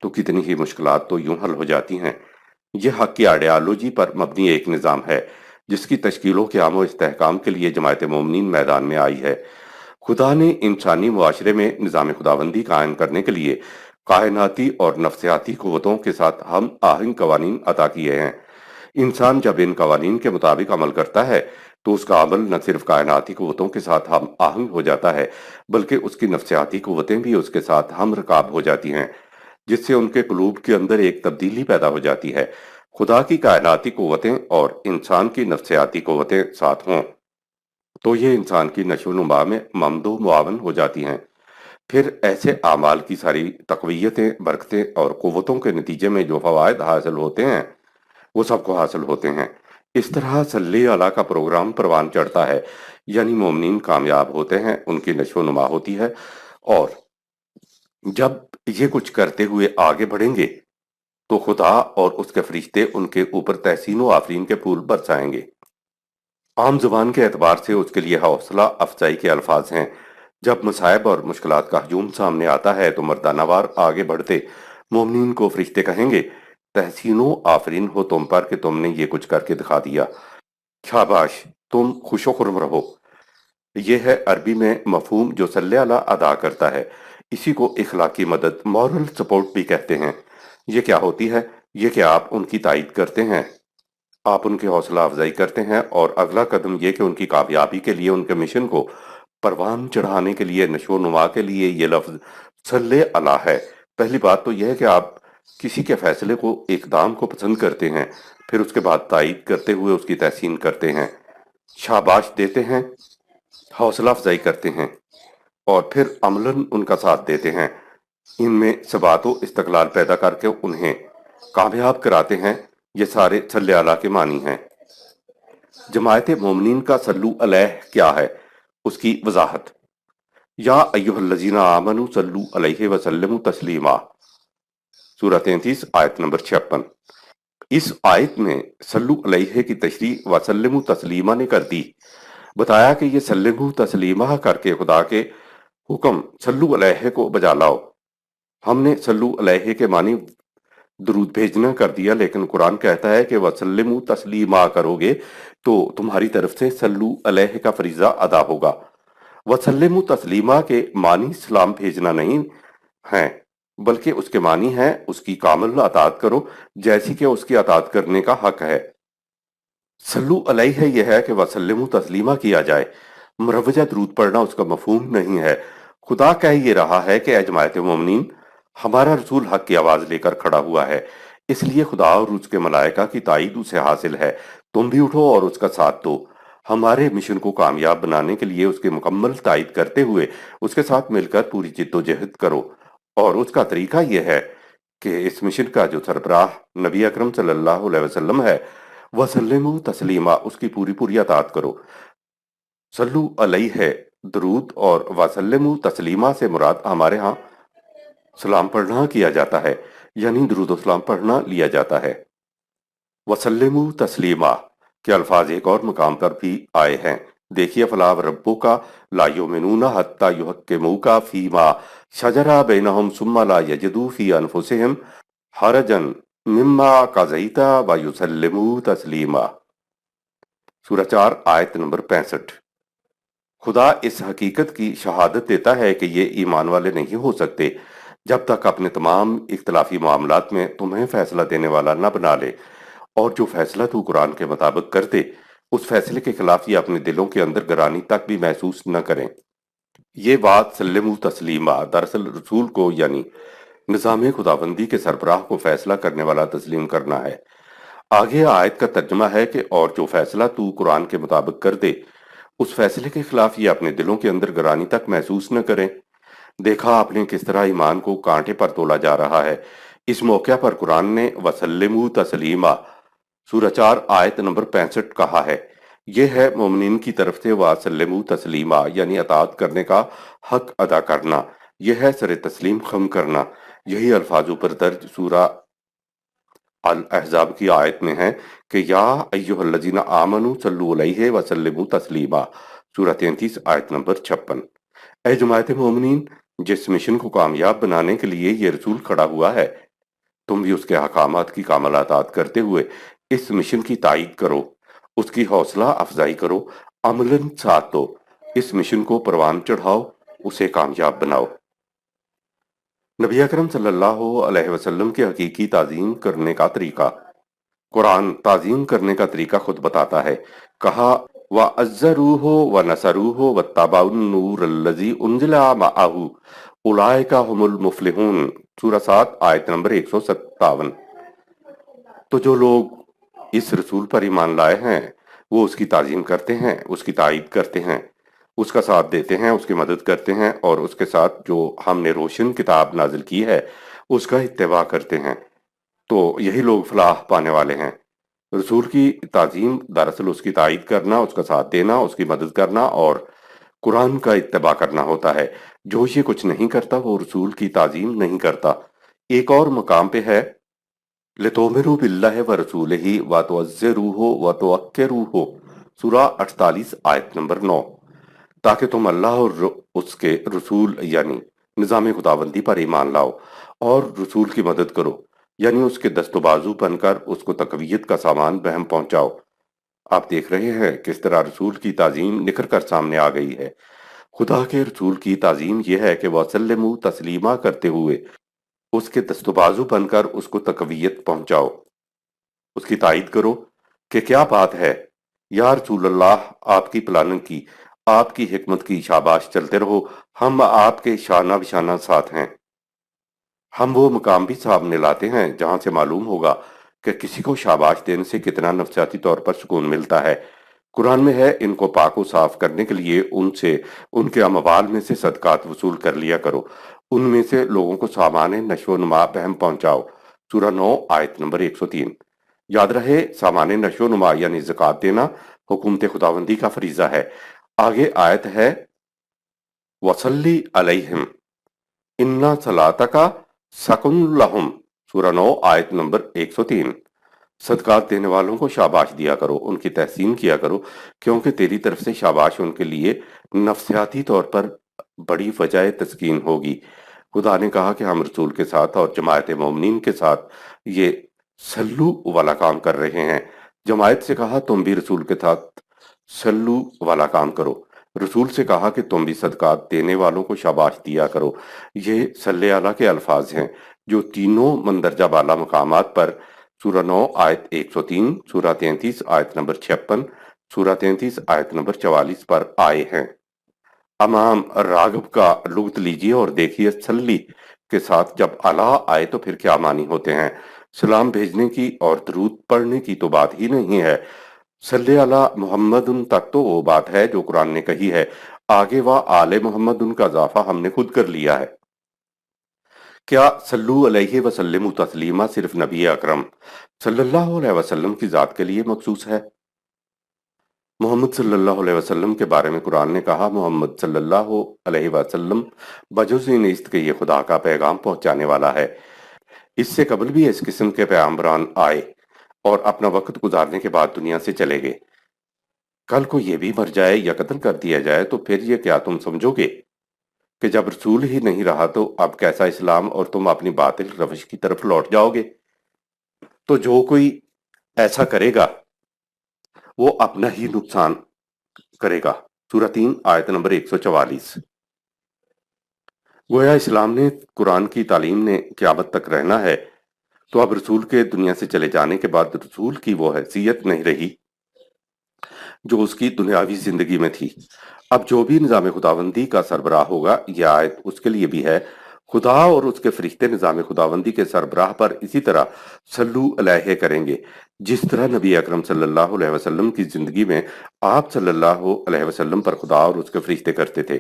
تو کتنی ہی مشکلات تو یوں حل ہو جاتی ہیں۔ یہ حق کی آئیڈیالوجی پر مبنی ایک نظام ہے جس کی تشکیل و قیام و استحکام کے لیے جماعت مومنین میدان میں آئی ہے۔ خدا نے انسانی معاشرے میں نظام خداوندی قائم کرنے کے لیے کائناتی اور نفسیاتی قوتوں کے ساتھ ہم آہنگ قوانین عطا کیے ہیں۔ انسان جب ان قوانین کے مطابق عمل کرتا ہے تو اس کا عمل نہ صرف کائناتی قوتوں کے ساتھ ہم آہنگ ہو جاتا ہے بلکہ اس کی نفسیاتی قوتیں بھی اس کے ساتھ ہم رکاب ہو جاتی ہیں، جس سے ان کے قلوب کے اندر ایک تبدیلی پیدا ہو جاتی ہے۔ خدا کی کائناتی قوتیں اور انسان کی نفسیاتی قوتیں ساتھ ہوں تو یہ انسان کی نشو و نما میں ممد و معاون ہو جاتی ہیں۔ پھر ایسے اعمال کی ساری تقویتیں، برکتیں اور قوتوں کے نتیجے میں جو فوائد حاصل ہوتے ہیں وہ سب کو حاصل ہوتے ہیں۔ اس طرح صلی اللہ کا پروگرام پروان چڑھتا ہے، یعنی مومنین کامیاب ہوتے ہیں، ان کی نشو و نما ہوتی ہے، اور جب یہ کچھ کرتے ہوئے آگے بڑھیں گے تو خدا اور اس کے فرشتے ان کے اوپر تحسین و آفرین کے پھول برسائیں گے۔ عام زبان کے اعتبار سے اس کے لیے حوصلہ افزائی کے الفاظ ہیں۔ جب مصائب اور مشکلات کا ہجوم سامنے آتا ہے تو مردانہ وار آگے بڑھتے مومنین کو فرشتے کہیں گے، تحسین و آفرین ہو تم پر کہ تم نے یہ کچھ کر کے دکھا دیا، شاباش، تم خوش و خرم رہو۔ یہ ہے عربی میں مفہوم جو صلی اللہ ادا کرتا ہے۔ اسی کو اخلاقی مدد، مورل سپورٹ بھی کہتے ہیں۔ یہ کیا ہوتی ہے؟ یہ کہ آپ ان کی تائید کرتے ہیں، آپ ان کی حوصلہ افزائی کرتے ہیں، اور اگلا قدم یہ کہ ان کی کامیابی کے لیے، ان کے مشن کو پروان چڑھانے کے لیے، نشو و نما کے لیے یہ لفظ صلی اللہ ہے۔ پہلی بات تو یہ ہے کہ آپ کسی کے فیصلے کو، اقدام کو پسند کرتے ہیں، پھر اس کے بعد تائید کرتے ہوئے اس کی تحسین کرتے ہیں، شاباش دیتے ہیں، حوصلہ افزائی کرتے ہیں، اور پھر عملاً ان کا ساتھ دیتے ہیں، ان میں ثبات و استقلال پیدا کر کے انہیں کامیاب کراتے ہیں۔ یہ سارے صلی اللہ کے معنی ہیں۔ جماعت مومنین کا صلو علیہ کیا ہے؟ اس کی وضاحت: یا ایھا الذین آمنوا صلو علیہ وسلموا تسلیما، سورہ 33 آیت نمبر 56۔ اس آیت میں صلو علیہ کی تشریح وسلموا تسلیما نے کر دی۔ بتایا کہ یہ سلموا تسلیما کر کے خدا کے حکم صلو علیہ کو بجا لاؤ۔ ہم نے صلو علیہ کے معنی درود بھیجنا کر دیا، لیکن قرآن کہتا ہے کہ وسلموا تسلیما کرو گے تو تمہاری طرف سے صلو علیہ کا فریضہ ادا ہوگا۔ وسلموا تسلیما کے معنی سلام بھیجنا نہیں ہیں، بلکہ اس کے معنی ہے اس کی کامل اطاعت کرو جیسی کہ اس کی اطاعت کرنے کا حق ہے۔ صلو علیہ یہ ہے کہ وسلموا تسلیما کیا جائے، مروجہ درود پڑھنا اس کا مفہوم نہیں ہے۔ خدا کہہ یہ رہا ہے کہ اے جماعت مومنین، ہمارا رسول حق کی آواز لے کر کھڑا ہوا ہے، اس لیے خدا اور اس کے ملائکہ کی تائید اسے حاصل ہے۔ تم بھی اٹھو اور اس کا ساتھ دو۔ ہمارے مشن کو کامیاب بنانے کے لیے اس کی مکمل تائید کرتے ہوئے اس کے ساتھ مل کر پوری جد و جہد کرو، اور اس کا طریقہ یہ ہے کہ اس مشن کا جو سربراہ نبی اکرم صلی اللہ علیہ وسلم ہے، وسلموا تسلیما، اس کی پوری پوری اطاعت کرو۔ صلو علیہ درود اور وسلموا تسلیما سے مراد ہمارے ہاں سلام پڑھنا کیا جاتا ہے، یعنی درود و سلام پڑھنا لیا جاتا ہے۔ وسلموا تسلیما کے الفاظ ایک اور مقام پر بھی آئے ہیں۔ دیکھیے فلا وربک لا یؤمنون حتی یحکموک فیما شجر بینہم ثم لا یجدوا فی انفسہم حرجا مما قضیت ویسلموا تسلیما، سورہ 4 آیت نمبر 65۔ خدا اس حقیقت کی شہادت دیتا ہے کہ یہ ایمان والے نہیں ہو سکتے جب تک اپنے تمام اختلافی معاملات میں تمہیں فیصلہ دینے والا نہ بنا لے، اور جو فیصلہ تو قرآن کے مطابق کر دے اس فیصلے کے خلاف یہ اپنے دلوں کے اندر گرانی تک بھی محسوس نہ کریں۔ یہ بات سلمو تسلیمہ دراصل رسول کو یعنی نظام خداوندی کے سربراہ کو فیصلہ کرنے والا تسلیم کرنا ہے۔ آگے آیت کا ترجمہ ہے کہ اور جو فیصلہ تو قرآن کے مطابق کر دے اس فیصلے کے خلاف یہ اپنے دلوں کے اندر گرانی تک محسوس نہ کریں۔ دیکھا آپ نے کس طرح ایمان کو کانٹے پر تولا جا رہا ہے۔ اس موقع پر قرآن نے وسلموا تسلیما سورہ 4 آیت نمبر 65 کہا ہے۔ یہ ہے مومنین کی طرف سے وسلموا تسلیما یعنی اطاعت کرنے کا حق ادا کرنا، یہ ہے سر تسلیم خم کرنا۔ یہی الفاظوں پر درج سورہ الاحزاب کی آیت میں ہے کہ یا ایہا الذین آمنوا صلوا علیہ وسلموا تسلیما سورہ 33 آیت نمبر 56۔ اے جماعت مومنین، جس مشن کو کامیاب بنانے کے لیے یہ رسول کھڑا ہوا ہے، تم بھی اس کے احکامات کی کامل اطاعت کرتے ہوئے اس مشن کی تائید کرو، اس کی حوصلہ افزائی کرو، عملاً ساتھ دو، اس مشن کو پروان چڑھاؤ، اسے کامیاب بناؤ۔ نبی اکرم صلی اللہ علیہ وسلم کی حقیقی تعظیم کرنے کا طریقہ۔ قرآن تعظیم کرنے کا طریقہ خود بتاتا ہے۔ کہا وَعَزَّرُوهُ وَنَصَرُوهُ وَاتَّبَعُوا النُّورَ الَّذِي أُنزِلَ مَعَهُ أُولَٰئِكَ هُمُ الْمُفْلِحُونَ سورہ 7 آیت نمبر 157۔ تو جو لوگ اس رسول پر ایمان لائے ہیں وہ اس کی تعظیم کرتے ہیں، اس کی تائید کرتے ہیں، اس کا ساتھ دیتے ہیں، اس کی مدد کرتے ہیں، اور اس کے ساتھ جو ہم نے روشن کتاب نازل کی ہے اس کا اتباع کرتے ہیں، تو یہی لوگ فلاح پانے والے ہیں۔ رسول کی تعظیم دراصل اس کی تائید کرنا، اس کا ساتھ دینا، اس کی مدد کرنا اور قرآن کا اتباع کرنا ہوتا ہے۔ جو یہ کچھ نہیں کرتا وہ رسول کی تعظیم نہیں کرتا۔ ایک اور مقام پہ ہے لِتُؤْمِنُوا بِاللَّهِ وَرَسُولِهِ وَتُعَزِّرُوهُ وَتُوَقِّرُوهُ سورہ 48 آیت نمبر 9، تاکہ تم اللہ اور اس کے رسول یعنی نظام خداوندی پر ایمان لاؤ اور رسول کی مدد کرو، یعنی اس کے دست و بازو بن کر اس کو تقویت کا سامان بہم پہنچاؤ۔ آپ دیکھ رہے ہیں کس طرح رسول کی تعظیم نکھر کر سامنے آ گئی ہے۔ خدا کے رسول کی تعظیم یہ ہے کہ وہ سلموا تسلیمہ کرتے ہوئے اس کے دست و بازو بن کر اس کو تقویت پہنچاؤ، اس کی تائید کرو کہ کیا بات ہے یا رسول اللہ، آپ کی پلاننگ کی، آپ کی حکمت کی، شاباش چلتے رہو، ہم آپ کے شانہ بشانہ ساتھ ہیں۔ ہم وہ مقام بھی سامنے لاتے ہیں جہاں سے معلوم ہوگا کہ کسی کو شاباش دینے سے کتنا نفسیاتی طور پر سکون ملتا ہے۔ قرآن میں ہے ان کو پاک و صاف کرنے کے لیے ان سے ان کے اموال میں سے صدقات وصول کر لیا کرو، ان میں سے لوگوں کو سامان نشو و نما بہم پہنچاؤ سورہ 9 آیت نمبر 103۔ یاد رہے سامان نشو و نما یعنی زکوٰۃ دینا حکومت خداوندی کا فریضہ ہے۔ آگے آیت ہے وَصَلِّ عَلَيْهِمْ إِنَّ صَلَاتَكَ سَكُنٌ لَهُمْ سورہ 9 آیت نمبر 103۔ صدقات دینے والوں کو شاباش دیا کرو، ان کی تحسین کیا کرو، کیونکہ تیری طرف سے شاباش ان کے لیے نفسیاتی طور پر بڑی وجہ تسکین ہوگی۔ خدا نے کہا کہ ہم رسول کے ساتھ اور جماعت مومنین کے ساتھ یہ سلو والا کام کر رہے ہیں۔ جماعت سے کہا تم بھی رسول کے ساتھ سلو والا کام کرو، رسول سے کہا کہ تم بھی صدقات دینے والوں کو شاباش دیا کرو۔ یہ صلی اللہ کے الفاظ ہیں جو تینوں مندرجہ بالا مقامات پر سورہ 9 آیت 103، سورہ 33 آیت نمبر 56، سورہ 33 آیت نمبر 44 پر آئے ہیں۔ امام راغب کا لغت لیجئے اور دیکھیے صلی کے ساتھ جب اللہ آئے تو پھر کیا معنی ہوتے ہیں۔ سلام بھیجنے کی اور درود پڑھنے کی تو بات ہی نہیں ہے، صلی علی محمد تک تو وہ بات ہے جو قرآن نے کہی ہے، آگے وہ آل محمد کا اضافہ ہم نے خود کر لیا ہے۔ کیا صلو علیہ وسلم تسلیمہ صرف نبی اکرم صلی اللہ علیہ وسلم کی ذات کے لیے مخصوص ہے؟ محمد صلی اللہ علیہ وسلم کے بارے میں قرآن نے کہا محمد صلی اللہ علیہ وسلم بجز نیست کہ یہ خدا کا پیغام پہنچانے والا ہے۔ اس سے قبل بھی اس قسم کے پیغمبران آئے اور اپنا وقت گزارنے کے بعد دنیا سے چلے گئے۔ کل کو یہ بھی مر جائے یا قتل کر دیا جائے تو پھر یہ کیا تم سمجھو گے کہ جب رسول ہی نہیں رہا تو اب کیسا اسلام اور تم اپنی باطل روش کی طرف لوٹ جاؤ گے؟ تو جو کوئی ایسا کرے گا وہ اپنا ہی نقصان کرے گا سورہ 3 آیت نمبر 144۔ گویا اسلام نے قرآن کی تعلیم نے قیامت تک رہنا ہے، تو اب رسول کے دنیا سے چلے جانے کے بعد رسول کی وہ حیثیت نہیں رہی جو اس کی دنیاوی زندگی میں تھی۔ اب جو بھی نظام خداوندی کا سربراہ ہوگا، یہ آیت اس کے لیے بھی ہے۔ خدا اور اس کے فرشتے نظام خداوندی کے سربراہ پر اسی طرح صلو علیہ کریں گے جس طرح نبی اکرم صلی اللہ علیہ وسلم کی زندگی میں آپ صلی اللہ علیہ وسلم پر خدا اور اس کے فرشتے کرتے تھے۔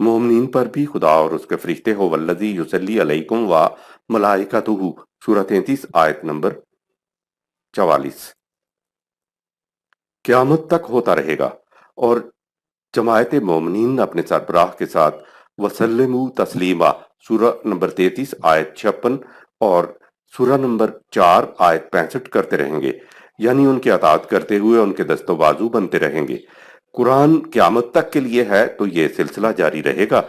مومنین پر بھی خدا اور اس کے فرشتے ہو والذی یصلی علیکم و ملائکتہ، سورہ 33 آیت نمبر 44۔ قیامت تک ہوتا رہے گا، اور جماعت مومنین اپنے سربراہ کے ساتھ وسلموا تسلیما، سورہ نمبر 33 آیت 56 اور سورہ نمبر 4 آیت 65 کرتے رہیں گے، یعنی ان کی اطاعت کرتے ہوئے ان کے دست و بازو بنتے رہیں گے۔ قرآن قیامت تک کے لیے ہے تو یہ سلسلہ جاری رہے گا۔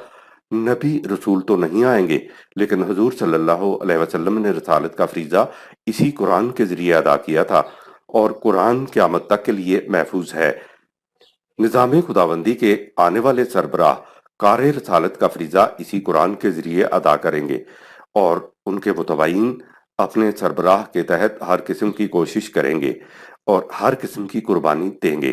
نبی رسول تو نہیں آئیں گے، لیکن حضور صلی اللہ علیہ وسلم نے رسالت کا فریضہ اسی قرآن کے ذریعے ادا کیا تھا، اور قرآن قیامت تک کے لیے محفوظ ہے۔ نظام خداوندی کے آنے والے سربراہ کار رسالت کا فریضہ اسی قرآن کے ذریعے ادا کریں گے، اور ان کے متبعین اپنے سربراہ کے تحت ہر قسم کی کوشش کریں گے اور ہر قسم کی قربانی دیں گے۔